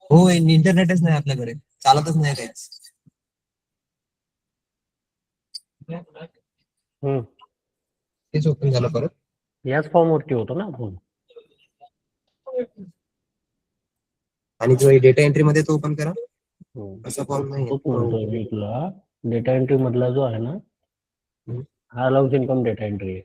हो इंटरनेटच नाही आपल्याकडे, चालतच नाही काहीच. तेच ओपन झालं परत. याच फॉर्म वरती होतो ना आपण. आणि जो डेटा एंट्री मध्ये तो ओपन करा. हम्म. असा फॉर्म नाही तोच म्हणतोय मी तुला, डेटा एंट्री मधला जो आहे ना, हा अलाउन्स इन्कम डेटा एंट्री आहे.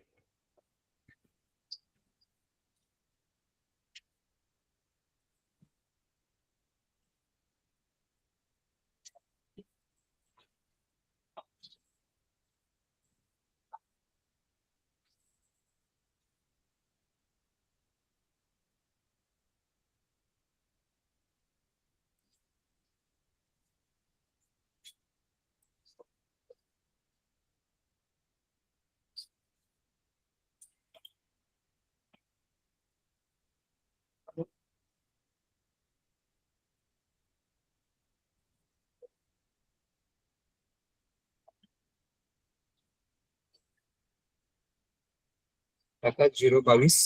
टाका 022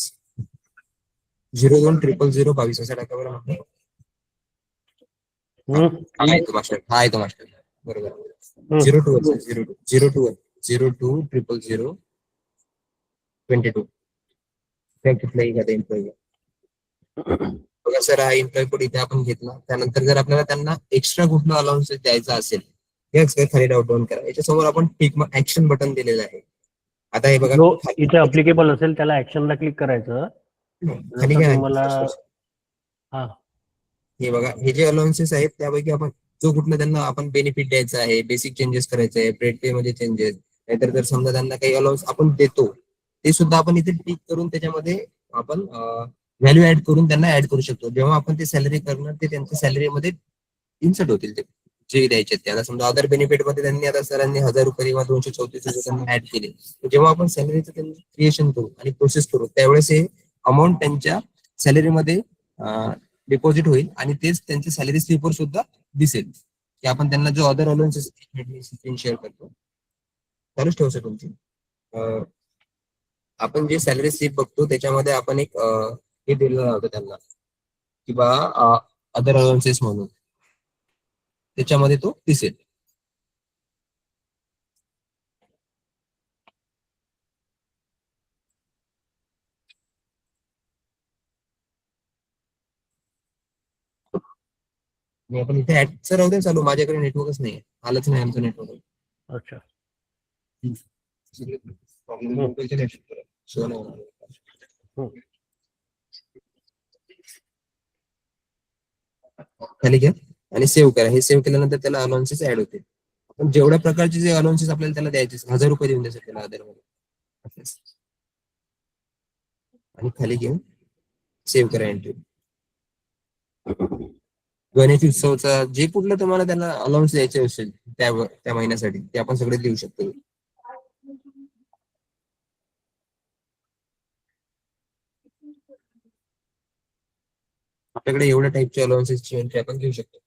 020022 असा टाका बरं म्हटलं. हम्म. हा आहे तो मास्टर, हा आहे तो मास्टर, बरोबर. हम्म. 02000022 कुठलाही एखादा एम्प्लॉई बघा सर, हा एम्प्लॉई कोड इथे आपण घेतला. त्यानंतर जर आपल्याला त्यांना एक्स्ट्रा कुठला अलाउन्स द्यायचा असेल, हे सर खाली डाऊन करा. याच्यासमोर आपण टिक ऍक्शन बटन दिलेलं आहे. आता हे बघा जो खाली इथे अप्लिकेबल असेल त्याला ऍक्शनला क्लिक करायचं. खाली जसं काय तुम्हाला आहे? हा हे बघा, हे जे अलाउन्सेस आहेत त्यापैकी आपण जो कुठला त्यांना आपण बेनिफिट द्यायचा आहे, बेसिक चेंजेस करायचे आहे, ब्रेड पे मध्ये चेंजेस, नाहीतर जर समजा त्यांना काही अलाउन्स आपण देतो, ते सुद्धा आपण इथे टिक करून त्याच्यामध्ये आपण व्हॅल्यू ऍड करून त्यांना ऍड करू शकतो. जेव्हा आपण ते सॅलरी करणार ते त्यांच्या सॅलरीमध्ये इन्सर्ट होतील. ते जे द्यायचे आहेत त्याला समजा अदर बेनिफिट मध्ये त्यांनी आता सरांनी 1000 रुपये किंवा 234 त्यांना ऍड केले, जेव्हा आपण सॅलरीचं त्यांनी क्रिएशन करू आणि प्रोसेस करू त्यावेळेस हे अमाऊंट त्यांच्या सॅलरीमध्ये डिपॉझिट होईल आणि तेच त्यांच्या सॅलरी स्लिपवर सुद्धा दिसेल की आपण त्यांना जो अदर अलाउन्सेस शेअर करतो. चालूच ठेवू सर तुमची. आपण जे सॅलरी स्लिप बघतो त्याच्यामध्ये आपण एक हे दिलेलं होतं त्यांना की बा अदर अलाउन्सेस म्हणून, त्याच्यामध्ये तो दिसेल. आणि आपण इथे ऍडचं राहू दे चालू, माझ्याकडे नेटवर्कच नाही, आलंच नाही आमचं नेटवर्क. अच्छा. खाली घ्या आणि सेव्ह करा. हे सेव्ह केल्यानंतर त्याला अलाउन्सेस ऍड होते. आपण जेवढ्या प्रकारचे जे अलाउन्सेस आपल्याला त्याला द्यायचे 1000 रुपये देऊन द्यायचे त्याला अदर मध्ये, आणि खाली घेऊन सेव्ह करा एंट्री. गणेश उत्सवचा जे कुठलं तुम्हाला त्यांना अलाउन्स द्यायचे असेल त्या महिन्यासाठी ते आपण सगळे देऊ शकतो. आपल्याकडे एवढ्या टाईपच्या अलाउन्सेसची एंट्री आपण घेऊ शकतो.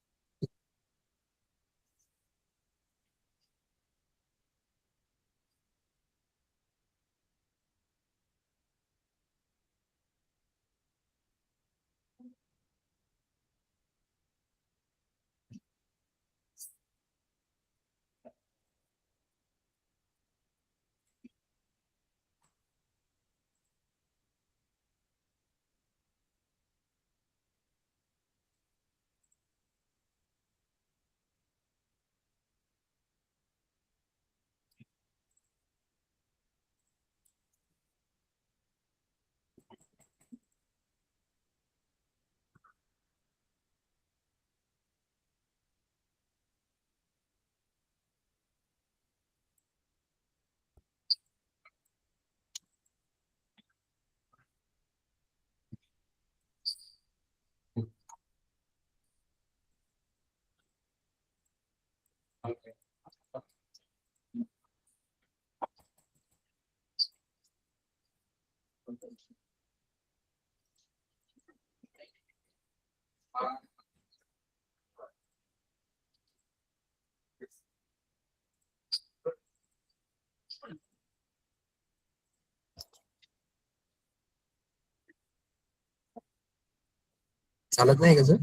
चालत नाही का सर?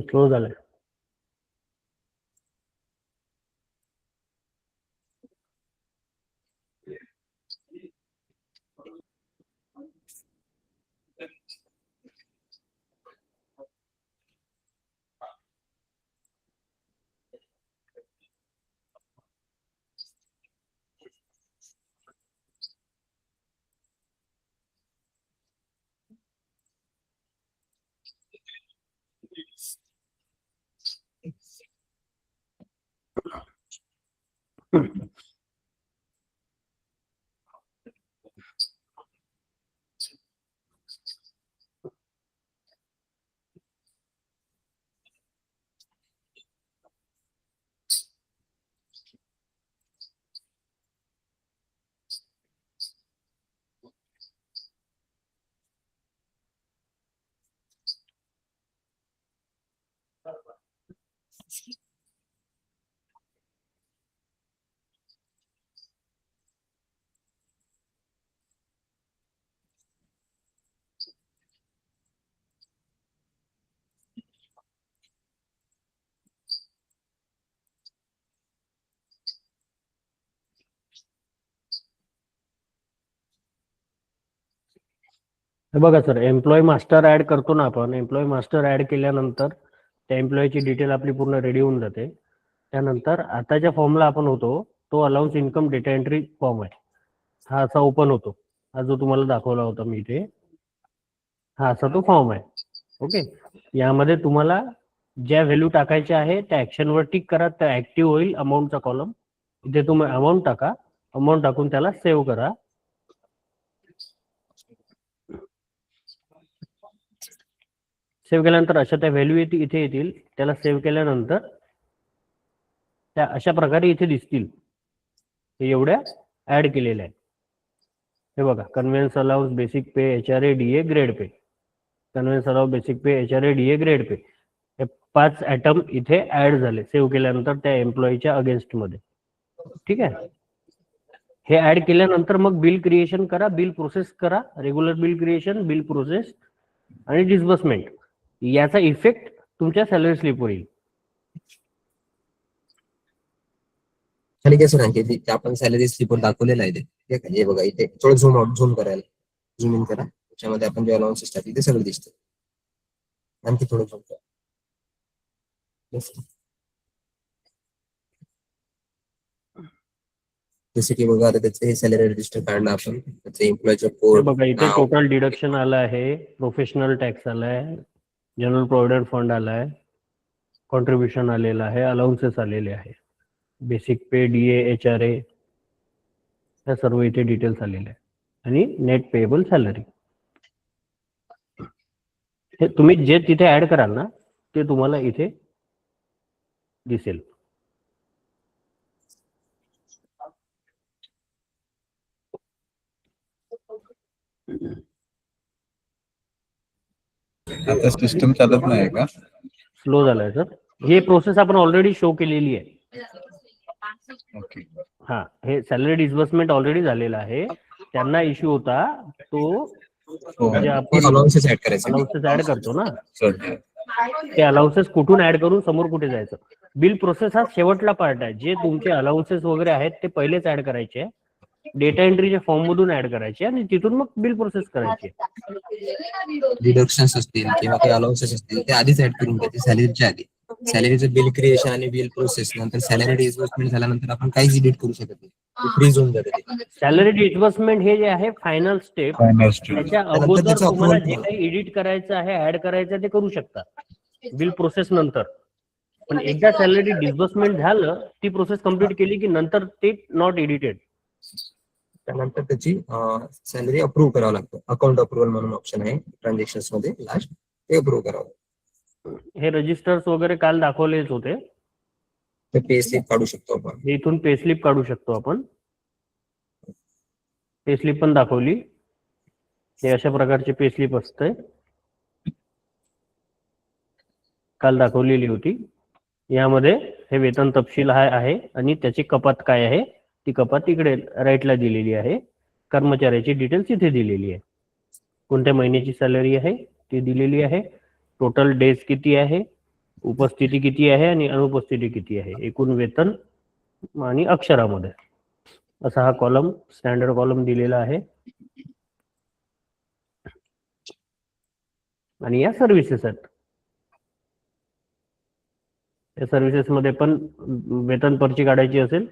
स्लो झालंय. हे बघा सर, एम्प्लॉय मास्टर ऍड करतो ना आपण. एम्प्लॉय मास्टर ऍड केल्यानंतर त्या एम्प्लॉयची डिटेल आपली पूर्ण रेडी होऊन जाते. त्यानंतर आता ज्या फॉर्मला आपण होतो तो allowance income data entry form आहे. हा असा ओपन होतो, हा जो तुम्हाला दाखवला होता मी इथे, हा असा तो फॉर्म आहे. ओके, यामध्ये तुम्हाला ज्या व्हॅल्यू टाकायच्या आहे त्या ऍक्शनवर टिक करा, त्या ऍक्टिव्ह होईल अमाऊंटचा कॉलम. इथे तुम्ही अमाऊंट टाका, अमाऊंट टाकून त्याला सेव्ह करा. सेव्ह केल्यानंतर अशा त्या व्हॅल्यू इथे येतील. त्याला सेव्ह केल्यानंतर त्या अशा प्रकारे इथे दिसतील. हे एवढ्या ऍड केलेल्या आहेत. हे बघा, conveyance allowance, basic pay, HRA, DA, grade pay. Conveyance allowance, basic pay, HRA, DA, grade pay. हे 5 आयटम इथे ऍड झाले सेव्ह केल्यानंतर त्या एम्प्लॉईच्या अगेन्स्ट मध्ये. ठीक आहे, हे ऍड केल्यानंतर मग बिल क्रिएशन करा, बिल प्रोसेस करा. Regular bill creation, bill process आणि डिस्बर्समेंट याचा इफेक्ट तुमच्या सॅलरी स्लिपवर येईल. खाली कसं नाही की आपण सॅलरी स्लिपवर दाखवलेलं आहे ते. ठीक आहे, हे बघा इथे थोडं झूम आउट, झूम करायला, झूम इन करा. त्याच्यामध्ये आपण जे अलाउन्सेस टाकले ते सगळं दिसतं. आणखी थोडं झूम करा. जसे की बघा आता त्याचं हे सॅलरी रजिस्टर काढलं आपण, त्याचं एम्प्लॉयचं हे कोड, बघा इथे टोटल डिडक्शन आलं आहे, प्रोफेशनल टॅक्स आलाय, जनरल प्रोव्हिडंट फंड आलाय, कॉन्ट्रीब्युशन आलेलं आहे, अलाउन्सेस आलेले आहे, बेसिक पे, DA, HRA या सर्व इथे डिटेल्स आलेले आहे आणि नेट पेएबल सॅलरी. हे तुम्ही जे तिथे ऍड कराल ना ते तुम्हाला इथे दिसेल. आता सिस्टम चालत नाही का? स्लो झालाय सर. हे प्रोसेस आपण ऑलरेडी शो केलेली आहे. ओके. हा, हे सॅलरी डिस्बर्समेंट ऑलरेडी झालेला आहे. त्यांना इश्यू होता तो हो. जे आपण अलाउन्सेस ऍड करायचे. अलाउन्सेस ऍड करतो ना, सर, ते अलाउन्सेस कुठून ऍड करून समोर कुठे जायचं. बिल प्रोसेस हा शेवटला पार्ट आहे. जे तुमचे अलाउन्सेस वगैरे आहेत ते पहिलेच ऍड करायचे, डेटा एंट्रीच्या फॉर्म मधून ऍड करायचे आणि तिथून मग बिल प्रोसेस करायचे. डिडक्शन्स असतील किंवा काही अलाउन्सेस असतील ते आधीच ऍड करून घ्यायचे सॅलरीच्या आधी. सॅलरीचं बिल क्रिएशन आणि बिल प्रोसेस नंतर सॅलरी डिस्बर्समेंट झाल्यानंतर आपण काहीच एडिट करू शकत नाही, फ्रीज होऊन जाते ते. सॅलरी डिस्बर्समेंट हे जे आहे फायनल स्टेप, फायनल स्टेज. त्याच्या अगोदर तुम्हाला जे काही एडिट करायचं आहे, ऍड करायचं ते करू शकता बिल प्रोसेस नंतर. पण एकदा सॅलरी डिस्बर्समेंट झालं, ती प्रोसेस कम्प्लीट केली की नंतर ते नॉट एडिटेड. त्यानंतर त्याची सॅलरी अप्रूव्ह करावं लागतं. अकाउंट अप्रुव्हल म्हणून ऑप्शन आहे ट्रान्झॅक्शन्स मध्ये, लास्ट ते अप्रूव्ह करावं. हे रजिस्टर्स वगैरे काल दाखवलेच होते. ते पे स्लिप काढू शकतो आपण. इथून पे स्लिप काढू शकतो आपण. पे स्लिप पण दाखवली. हे अशा प्रकारचे पे स्लिप असते, काल दाखवलेली होती. यामध्ये हे वेतन तपशील आहे आणि त्याची कपात काय आहे ती कपात इकडे राईटला दिलेली आहे. कर्मचाऱ्याची डिटेल्स इथे दिलेली आहे. कोणत्या महिन्याची सॅलरी आहे ती दिलेली आहे. टोटल डेज किती आहे, उपस्थिती किती आहे आणि अनुपस्थिती किती आहे, एकूण वेतन आणि अक्षरामध्ये असा हा कॉलम, स्टँडर्ड कॉलम दिलेला आहे. आणि या सर्व्हिसेस आहेत. या सर्व्हिसेस मध्ये पण वेतन पर्ची काढायची असेल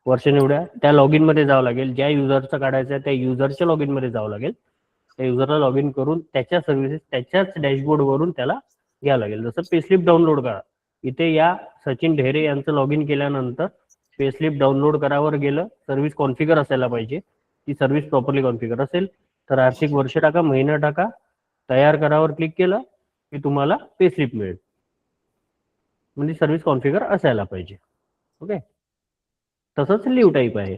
वर्षानिवड्या, त्या लॉगिन मध्ये जावं लागेल. ज्या युजरचं काढायचं आहे त्या युजरच्या लॉगिन मध्ये जावं लागेल. त्या युजरला लॉग इन करून त्याच्या सर्व्हिसेस त्याच्याच डॅशबोर्ड वरून त्याला घ्यावं लागेल. जसं पेस्लिप डाउनलोड करा, इथे या सचिन ढेरे यांचं लॉग इन केल्यानंतर पेस्लिप डाउनलोड करावर गेलं, सर्व्हिस कॉन्फिगर असायला पाहिजे. ती सर्व्हिस प्रॉपरली कॉन्फिगर असेल तर आर्थिक वर्ष टाका, महिना टाका, तयार करावर क्लिक केलं की तुम्हाला पेस्लिप मिळेल. म्हणजे सर्व्हिस कॉन्फिगर असायला पाहिजे. ओके. तसंच लिव्ह टाईप आहे.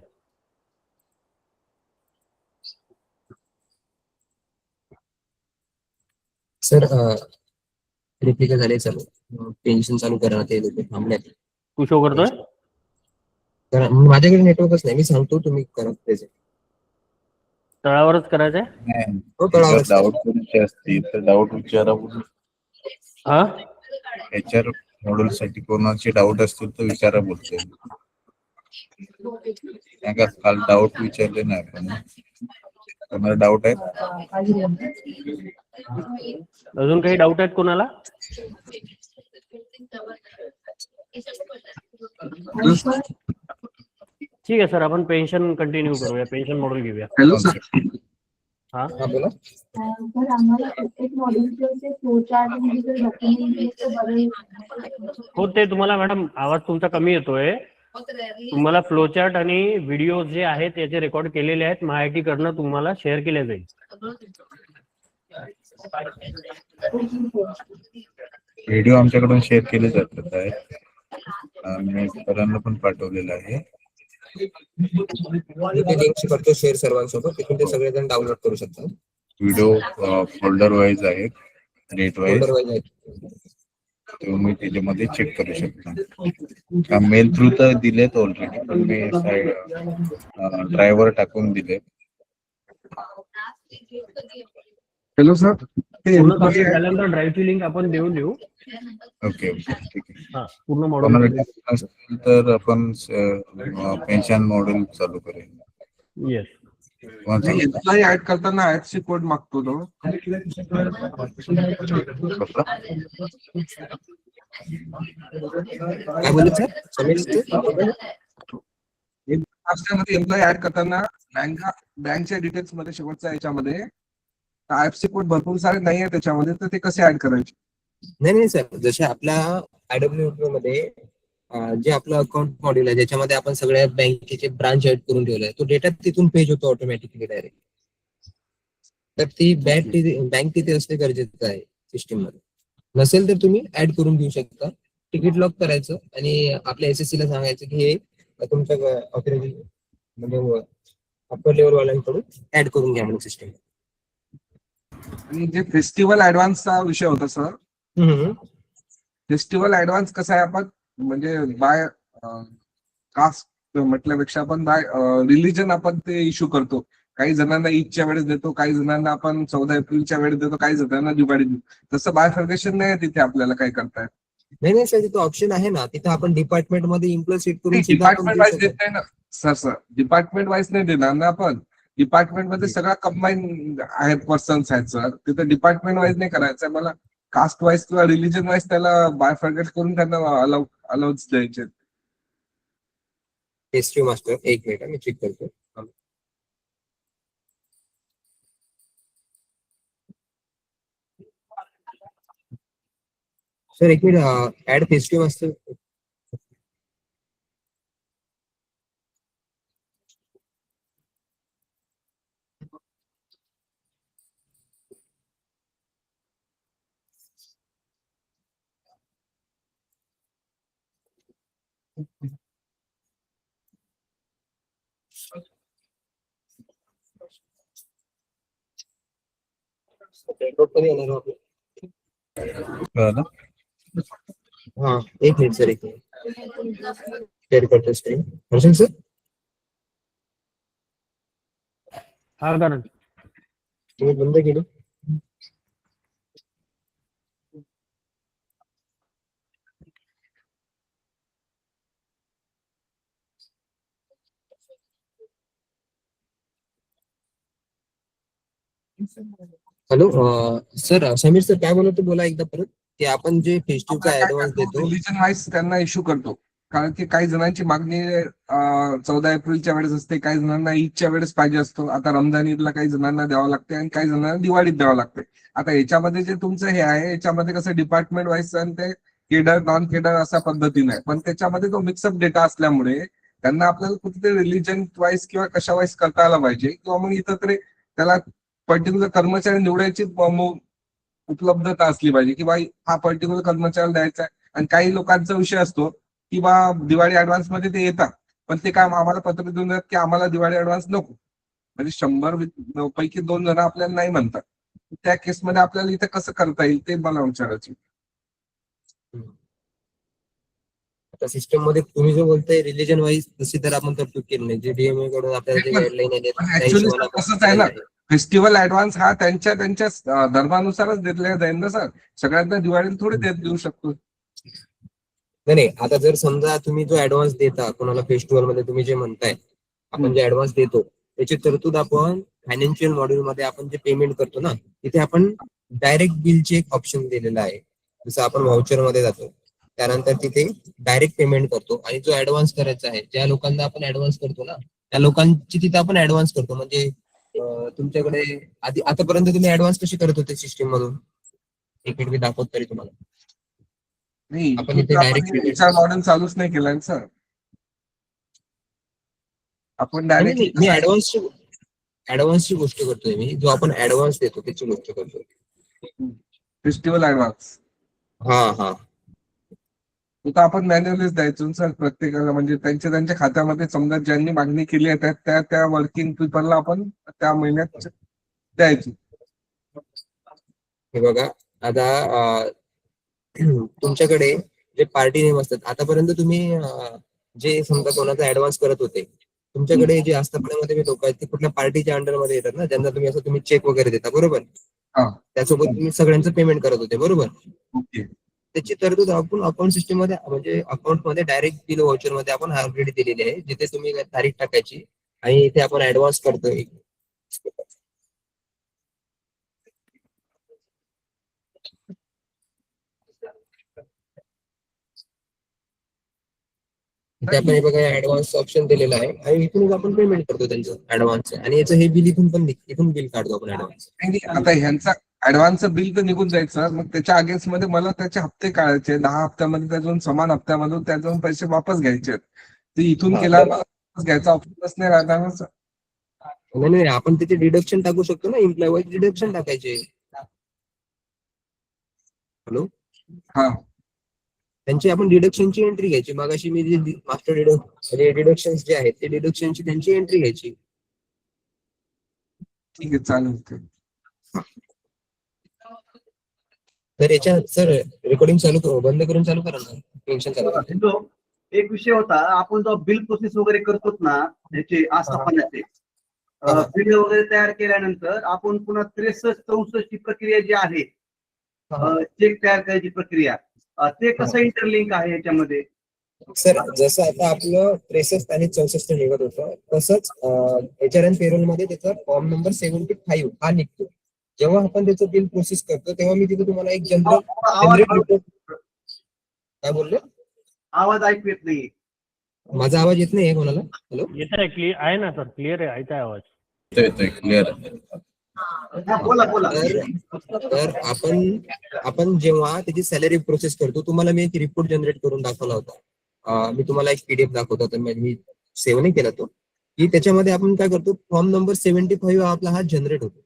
सर रिप्लिका झाले चालू, पेन्शन चालू करा ते लोक थांबल्यात. तू शो करतोय? तर माझ्याकडे नेटवर्कच नाही, मी सांगतो तुम्ही करा त्याचे. तळावरच करायचंय. नाही, हो, कळावंच जर डाऊट कोणाचे असतील तर डाऊट विचारा. हा, HR मॉड्यूल साठी कोणाचे डाऊट असतील तर विचारा बोलतोय. नाही का, काल डाऊट विचारले नाही आपण. कोणाला डाऊट आहे? अजून काही डाऊट आहेत कोणाला? ठीक आहे सर, आपण पेन्शन कंटिन्यू करूया, पेन्शन मॉड्यूल घेऊया. Hello sir. हा, हा बोला. तर आम्हाला प्रत्येक मॉड्यूलचे असे फ्लोचार्ट म्हणजे जर डॉक्युमेंट दिले तर बरं. हो, ते तुम्हाला मॅडम आवाज तुमचा कमी येतोय. तुम्हाला फ्लोचार्ट आणि व्हिडिओ जे आहेत त्याचे रेकॉर्ड केलेले आहेत, MyIT कडनं तुम्हाला शेअर केले जाईल. व्हिडिओ आमच्याकडून शेअर केले जातात आहेत. मी सरांना पण पाठवलेलं आहे. मी लिंक करतो शेअर सर्वांसोबत, तिथून ते सगळेजण डाउनलोड करू शकतात. व्हिडिओ फोल्डर वाईज आहेत, रेट वाईज. फोल्डर वाईज आहेत. तुम्ही त्याच्यामध्ये चेक करू शकता. मेल थ्रू तर दिलेत ऑलरेडी, पण मी ड्रायव्हर टाकून दिले. Hello sir. पूर्ण कंप्लीट झाल्यानंतर ड्राईव्हची लिंक आपण देऊ. ओके ओके, ठीक आहे. हा, पूर्ण कोणाला मॉड्यूल. doubt असेल तर आपण पेन्शन मॉडेल चालू करेल. येस. एम्प्लॉई ऍड करताना ऍडची कोड मागतो तो. काय बोलत सर? समीर मध्ये एम्प्लॉई ऍड करताना बँकच्या डिटेल्स मध्ये शेवटच्या याच्यामध्ये आयएफसी कोड भरपूर सारे नाही आहे त्याच्यामध्ये, तर ते कसे ऍड करायचे? नाही सर, जसे आपल्या IWPro मध्ये जे आपलं अकाउंट मॉड्यूल आहे ज्याच्यामध्ये आपण सगळ्या बँकेचे ब्रांच ऍड करून ठेवलाय, तो डेटा तिथून पेज होतो ऑटोमॅटिकली डायरेक्ट. तर ती बँक तिथे असणे गरजेचं आहे सिस्टीम मध्ये. नसेल तर तुम्ही ऍड करून घेऊ शकता. तिकीट लॉक करायचं आणि आपल्या SSC ला सांगायचं की हे तुमच्या ऑथरायझेशन म्हणजे अप्पर लेवल वाल्यांकडून ऍड करून घ्या म्हणून सिस्टीम. आणि जे फेस्टिवल ऍडव्हान्सचा विषय होता सर, फेस्टिवल ऍडव्हान्स कसा आहे, आपण म्हणजे बाय कास्ट म्हटल्यापेक्षा आपण बाय रिलीजन आपण ते इश्यू करतो. काही जणांना ईदच्या वेळेस देतो, काही जणांना आपण 14 एप्रिलच्या वेळेस देतो, काही जणांना दिवाळी देतो. तसं बायफर्गेशन नाही तिथे आपल्याला काय करताय. नाही सर, तिथं ऑप्शन आहे ना, तिथं आपण डिपार्टमेंट मध्ये इम्प्लॉय सेट करून डिपार्टमेंट वाईज देत नाही ना सर. डिपार्टमेंट वाईज नाही देणार ना आपण. डिपार्टमेंट मध्ये सगळा कंबाईन आहे, पर्सन्स आहेत सर. तिथे डिपार्टमेंट वाईज नाही करायचं मला. कास्ट वाईज किंवा रिलीजन वाईज त्याला बायफर्गेट करून त्यांना अलाउच द्यायचे. पेस्ट्री मास्टर, एक मिनिट मी चेक करतो. सर एक मिनिट, ऍड पेस्ट्री मास्टर. हा, एक मिनिट सर, एक मिनिट शेअर करतो स्क्रीन. हर्षल सर. हा, कारण तुम्ही बंद केलं. हॅलो सर, समीर सर काय बोलतो बोला एकदा परत. की आपण जे फेस्टिवचा ऍडव्हान्स देतो रिलीजन वाईज त्यांना इश्यू करतो. कारण की काही जणांची मागणी 14 एप्रिलच्या वेळेस असते, काही जणांना ईदच्या वेळेस पाहिजे असतो. आता रमजान ईदला काही जणांना द्यावं लागते आणि काही जणांना दिवाळीत द्यावं लागते. आता याच्यामध्ये जे तुमचं हे आहे, याच्यामध्ये कसं डिपार्टमेंट वाईज आणि ते केडर नॉन केडर अशा पद्धतीने आहे. पण त्याच्यामध्ये तो मिक्सअप डेटा असल्यामुळे त्यांना आपल्याला कुठेतरी रिलीजन वाईज किंवा कशा वाईज करता आला पाहिजे, किंवा मग इथं तरी त्याला पर्टिक्युलर कर्मचारी निवडायची उपलब्धता असली पाहिजे की बाई हा पर्टिक्युलर कर्मचारी द्यायचा आहे. आणि काही लोकांचा विषय असतो की बा दिवाळी ऍडव्हान्स मध्ये ते येतात, पण ते काय आम्हाला पत्र देऊन देतात की आम्हाला दिवाळी ऍडव्हान्स नको. म्हणजे 100 पैकी 2 जण आपल्याला नाही म्हणतात. त्या केसमध्ये आपल्याला इथे कसं करता येईल ते मला विचारायचं. आता सिस्टम मध्ये तुम्ही जो बोलताय रिलीजन वाईज तशी तर आपण तरतूद केली नाही. जे डीएमए कडून आपल्याला जे गाईडलाईन आहे त्या ऍक्च्युअली हिशोबाने आपण तसंच आहे ना, केलेलं आहे. फेस्टिवल ऍडव्हान्स हा त्यांच्या धर्मानुसारच देतला जाईल ना सर. सगळ्यांना दिवाळीला थोडी देऊ शकतो. नाही, आता जर समजा तुम्ही जो ऍडव्हान्स देता कोणाला फेस्टिवल मध्ये, तुम्ही जे म्हणताय आपण जे ऍडव्हान्स देतो त्याची तरतूद आपण फायनान्शियल मॉड्यूल मध्ये आपण जे पेमेंट करतो ना, तिथे आपण डायरेक्ट बिलचे एक ऑप्शन दिलेला आहे. जसं आपण व्हाउचर मध्ये जातो त्यानंतर तिथे डायरेक्ट पेमेंट करतो, आणि जो ऍडव्हान्स करायचा आहे ज्या लोकांना आपण ऍडव्हान्स करतो ना त्या लोकांची तिथे आपण ऍडव्हान्स करतो. म्हणजे तुमच्याकडे आधी आतापर्यंत तुम्ही ऍडव्हान्स कशी करत होते सिस्टीम मधून, एक मिनिट मी दाखवतो तरी तुम्हाला. नाही, आपण इथे डायरेक्ट मॉडेल चालूच नाही केलाय सर. आपण मी डायरेक्ट ऍडव्हान्सची गोष्ट करतोय. मी जो आपण ऍडव्हान्स देतो त्याची गोष्ट करतोय. फेस्टिवल ऍडव्हान्स हा तर आपण मॅन्युअलीच द्यायचो सर प्रत्येकाला. म्हणजे त्यांच्या खात्यामध्ये समजा ज्यांनी मागणी केली आहे त्या वर्किंग पीपलला आपण त्या महिन्यात द्यायचो. हे बघा आता तुमच्याकडे जे पार्टी नेम असतात आतापर्यंत तुम्ही जे समजा कोणाचा ऍडव्हान्स करत होते, तुमच्याकडे जे आस्थापनामध्ये लोक आहेत ते कुठल्या पार्टीच्या अंडर मध्ये येतात ना, ज्यांना तुम्ही असं तुम्ही चेक वगैरे देता बरोबर. हा. त्यासोबत तुम्ही सगळ्यांचं पेमेंट करत होते बरोबर. ओके. त्याची तरतूद आपण अकाउंट सिस्टम मध्ये म्हणजे अकाउंट मध्ये डायरेक्ट बिल व्हाउचर मध्ये आपण ऑलरेडी दिलेली आहे, जिथे तुम्ही तारीख टाकायची आणि इथे आपण ऍडव्हान्स करतोय. इथे आपण हे बघा ऍडव्हान्स ऑप्शन दिलेला आहे आणि इथूनच आपण पेमेंट करतो त्यांचं ऍडव्हान्स, आणि याचं हे बिल इथून बिल काढतो आपण ऍडव्हान्स. आता ह्यांचा ऍडव्हान्सचं बिल तर निघून जायचं, मग त्याच्या अगेन्स्ट मध्ये मला त्याचे हप्ते काढायचे. 10 हप्त्यामध्ये त्यातून समान हप्त्यामधून त्यातून पैसे वापस घ्यायचे. ते इथून केला वापस घ्यायचा ऑप्शनच नाही राहणार सर. नाही, आपण तिथे डिडक्शन टाकू शकतो ना, एम्प्लॉय वाईज डिडक्शन टाकायचे. हॅलो, हा, त्यांची आपण डिडक्शनची एंट्री घ्यायची. मगाशी मी जे मास्टर डिडक्शन जे आहेत ते डिडक्शनची त्यांची एंट्री घ्यायची. ठीक आहे, चालेल. तर याच्या सर रेकॉर्डिंग चालू करू, बंद करून चालू करा ना, टेन्शन चालू करा. एक विषय होता, आपण जो बिल प्रोसेस वगैरे करतो ना याचे आस्थापनाचे बिल वगैरे तयार केल्यानंतर आपण पुन्हा 63-64 ची प्रक्रिया जी आहे चेक तयार करायची प्रक्रिया, ते कसं इंटरलिंक आहे याच्यामध्ये. सर जसं आता आपलं 63 आणि 64 निघत होतं तसंच HRN पेरोल मध्ये त्याचा फॉर्म नंबर 75 हा निघतो. जेव्हा आपण त्याचं बिल प्रोसेस करतो तेव्हा मी तिथे तुम्हाला एक जनरेट रिपोर्ट. काय बोलले? आवाज ऐकू येत नाहीये. माझा आवाज येत नाही कोणाला? हॅलो, येत आहे, क्लिअर आहे ना सर, क्लिअर आहे, ऐकताय आवाज. येतोय क्लिअर. बोला. तर आपण जेव्हा त्याची सॅलरी प्रोसेस करतो, तुम्हाला मी एक रिपोर्ट जनरेट करून दाखवला होता. मी तुम्हाला एक PDF दाखवतो, तर मी सेव्ह नाही केला तो, की त्याच्यामध्ये आपण काय करतो, फॉर्म नंबर 75 आपला हा जनरेट होतो.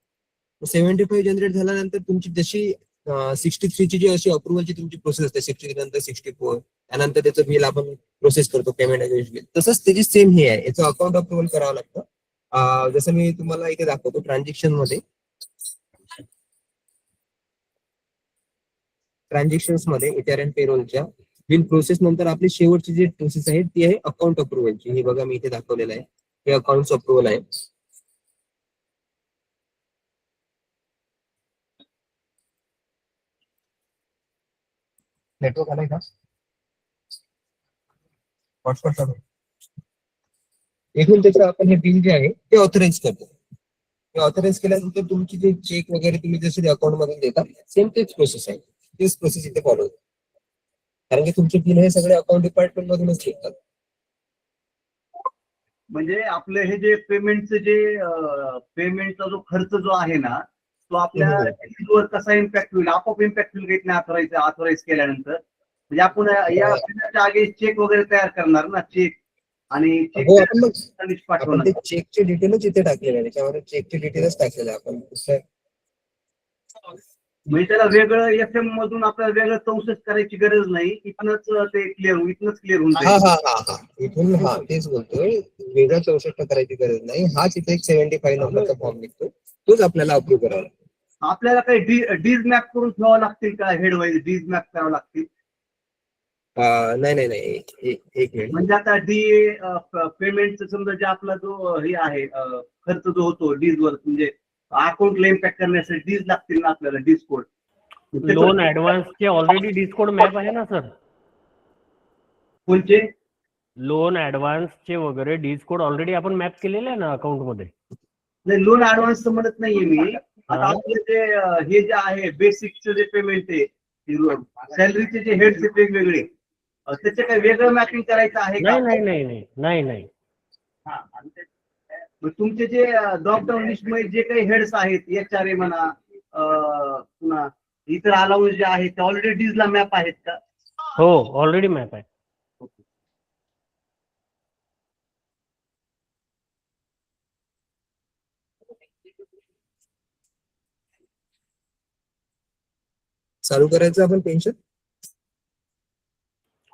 75 जनरेट झाल्यानंतर तुमची जशी 63 ची जी अशी अप्रुव्हलची तुमची प्रोसेस असते, 63 नंतर 64, त्यानंतर त्याचं बिल आपण प्रोसेस करतो पेमेंट बिल, तसंच त्याची सेम हे आहे, याचं अकाउंट अप्रुव्हल करावं लागतं. जसं मी तुम्हाला इथे दाखवतो ट्रान्झॅक्शन मध्ये, ट्रान्झॅक्शन्स मध्ये HRN पेरोलच्या बिल प्रोसेस नंतर आपली शेवटची जी प्रोसेस आहे ती आहे अकाउंट अप्रुव्हलची. हे बघा मी इथे दाखवलेलं आहे, हे अकाउंट अप्रुव्हल आहे. नेटवर्क आलाय का? हॉटस्पॉट चालू. एकूण त्याचं आपण हे बिल जे आहे ते ऑथराईज करतो. ते ऑथराईज केल्यानंतर तुमची जे चेक वगैरे तुम्ही जसे अकाउंट मधून देता सेम तेच प्रोसेस आहे, तेच प्रोसेस इथे फॉलो होते. कारण की तुमचे बिल हे सगळे अकाउंट डिपार्टमेंट मधूनच निघतात. म्हणजे आपलं हे जे पेमेंटचा जो खर्च जो आहे ना, तो आपल्या वर कसा इम्पॅक्ट होईल, आपोआप इम्पॅक्ट होईल नाही ऑथराईज केल्यानंतर. म्हणजे आपण या पेमेंटच्या आगे चेक वगैरे तयार करणार ना, चेक आणि हो आपण मग लिस्ट आपण पाठवणार. ते चेकचे डिटेलच इथे टाकलेले आहे, त्याच्यावर चेकचे डिटेलच टाकलेले आहे आपण दुसरं. म्हणजे त्याला वेगळं FM मधून आपल्याला वेगळं प्रोसेस करायची गरज नाही, इथनच ते इथनच क्लिअर होऊन हा जाईल. हा हा हा इथून हा तेच बोलतोय, वेगळं 64 करायची गरज नाही. हाच इथे एक 75 नंबरचा फॉर्म निघतो, तोच आपल्याला अप्रूव्ह करावा लागतो. आपल्याला काही डीज मॅप करून ठेवावं लागतील का? हेड वाईज डीज मॅप करावं लागतील. नाही नाही नाही एक मिनिट. म्हणजे आता डी पेमेंटचं समजा जे आपला जो हे आहे खर्च जो होतो डीज वर, म्हणजे अकाउंटला इम्पॅक्ट करण्यासाठी डीज लागतील ना आपल्याला, डीज कोड. लोन ऍडव्हान्सचे ऑलरेडी डिस्कोड मॅप आहे ना सर. कोणचे? लोन ऍडव्हान्सचे वगैरे डिस्कोड ऑलरेडी आपण मॅप केलेले आहे ना अकाउंट मध्ये. नाही, लोन ऍडव्हान्स म्हणत नाहीये मी. आता हा. आपलं जे हे जे आहे बेसिकचं जे पेमेंट आहे, सॅलरीचे जे हेड्स आहेत वेगवेगळे, त्याचे काही वेगळं मॅपिंग करायचं आहे का? नाही नाही नाही नाही नाही नाही. मग तुमचे जे ड्रॉपडाऊन लिस्ट मध्ये जे काही हेड्स आहेत, HRA म्हणा, पुन्हा इतर अलाउन्स जे आहेत ते ऑलरेडी डीजला मॅप आहेत का? हो ऑलरेडी मॅप आहे. चालू करायचं आपण पेन्शन.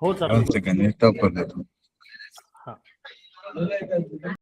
हो चालेल. सेकंड स्टॉप कर देतो. हा.